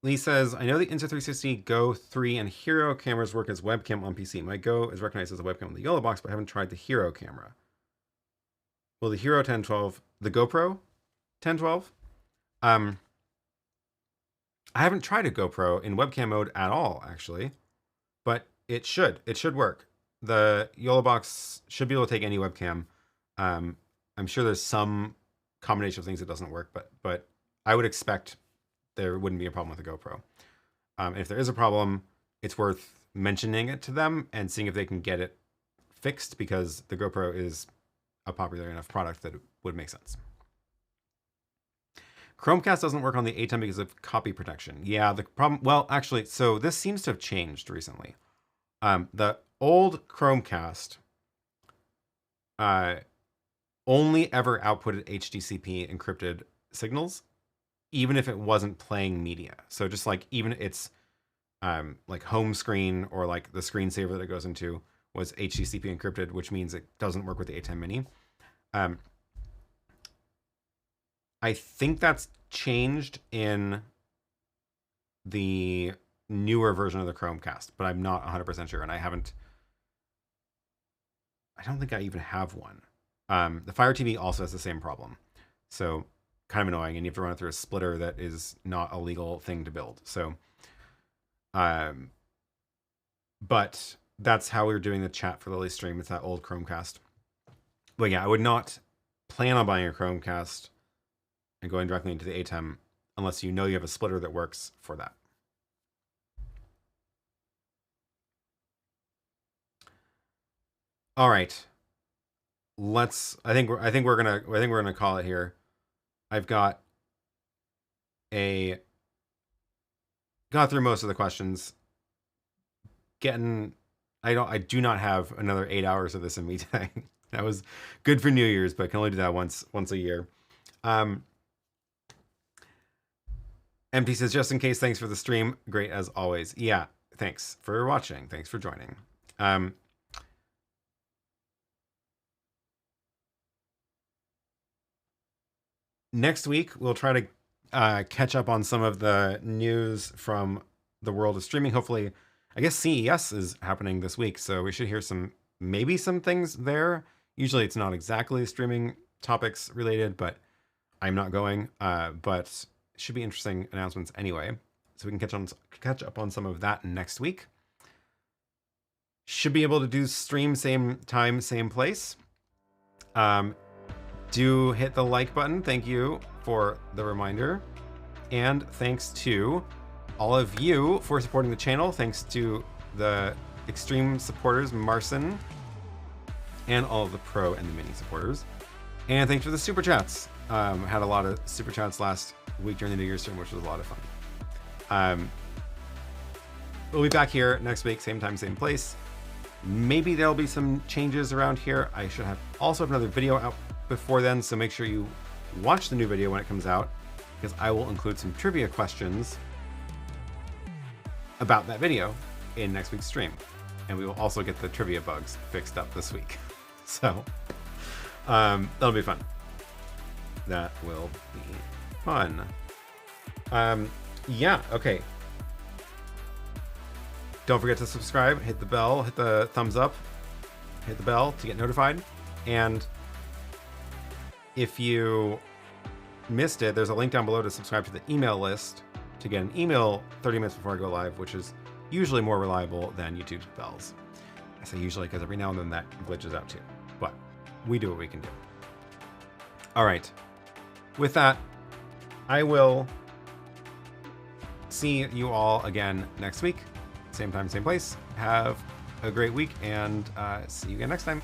Lee says, I know the Insta360 Go 3 and Hero cameras work as webcam on PC. My Go is recognized as a webcam on the YoloBox, but I haven't tried the Hero camera. Well, the Hero 1012, the GoPro 1012? I haven't tried a GoPro in webcam mode at all, actually, but it should work. The YoloBox should be able to take any webcam. I'm sure there's some combination of things that doesn't work, but I would expect there wouldn't be a problem with the GoPro. And if there is a problem, it's worth mentioning it to them and seeing if they can get it fixed, because the GoPro is a popular enough product that it would make sense. Chromecast doesn't work on the ATEM because of copy protection. Yeah, the problem, well, actually, so this seems to have changed recently. The old Chromecast only ever outputted HDCP encrypted signals, even if it wasn't playing media. So just like, even its like home screen or like the screensaver that it goes into was HDCP encrypted, which means it doesn't work with the ATEM Mini. I think that's changed in the newer version of the Chromecast, but I'm not 100% sure, and I don't think I even have one. The Fire TV also has the same problem. So kind of annoying, and you have to run it through a splitter that is not a legal thing to build. So, but that's how we were doing the chat for Lily Stream. It's that old Chromecast. But yeah, I would not plan on buying a Chromecast and going directly into the ATEM unless you know you have a splitter that works for that. All right. I think we're gonna call it here. I've got through most of the questions. I do not have another 8 hours of this in me today. That was good for New Year's, but I can only do that once a year. Empty says, just in case, thanks for the stream. Great as always. Yeah, thanks for watching. Thanks for joining. Next week, we'll try to catch up on some of the news from the world of streaming. Hopefully, I guess CES is happening this week, so we should hear maybe some things there. Usually it's not exactly streaming topics related, but I'm not going. But it should be interesting announcements anyway. So we can catch up on some of that next week. Should be able to do stream same time, same place. Do hit the like button. Thank you for the reminder. And thanks to all of you for supporting the channel. Thanks to the extreme supporters, Marcin, and all of the pro and the mini supporters. And thanks for the super chats. Had a lot of super chats last week during the New Year's stream, which was a lot of fun. We'll be back here next week, same time, same place. Maybe there'll be some changes around here. I should also have another video out before then, so make sure you watch the new video when it comes out, because I will include some trivia questions about that video in next week's stream. And we will also get the trivia bugs fixed up this week. So that'll be fun. That will be fun. Yeah, okay. Don't forget to subscribe, hit the bell, hit the thumbs up, hit the bell to get notified. And if you missed it, there's a link down below to subscribe to the email list to get an email 30 minutes before I go live, which is usually more reliable than YouTube's bells. I say usually because every now and then that glitches out too, but we do what we can do. All right. With that, I will see you all again next week. Same time, same place. Have a great week, and see you again next time.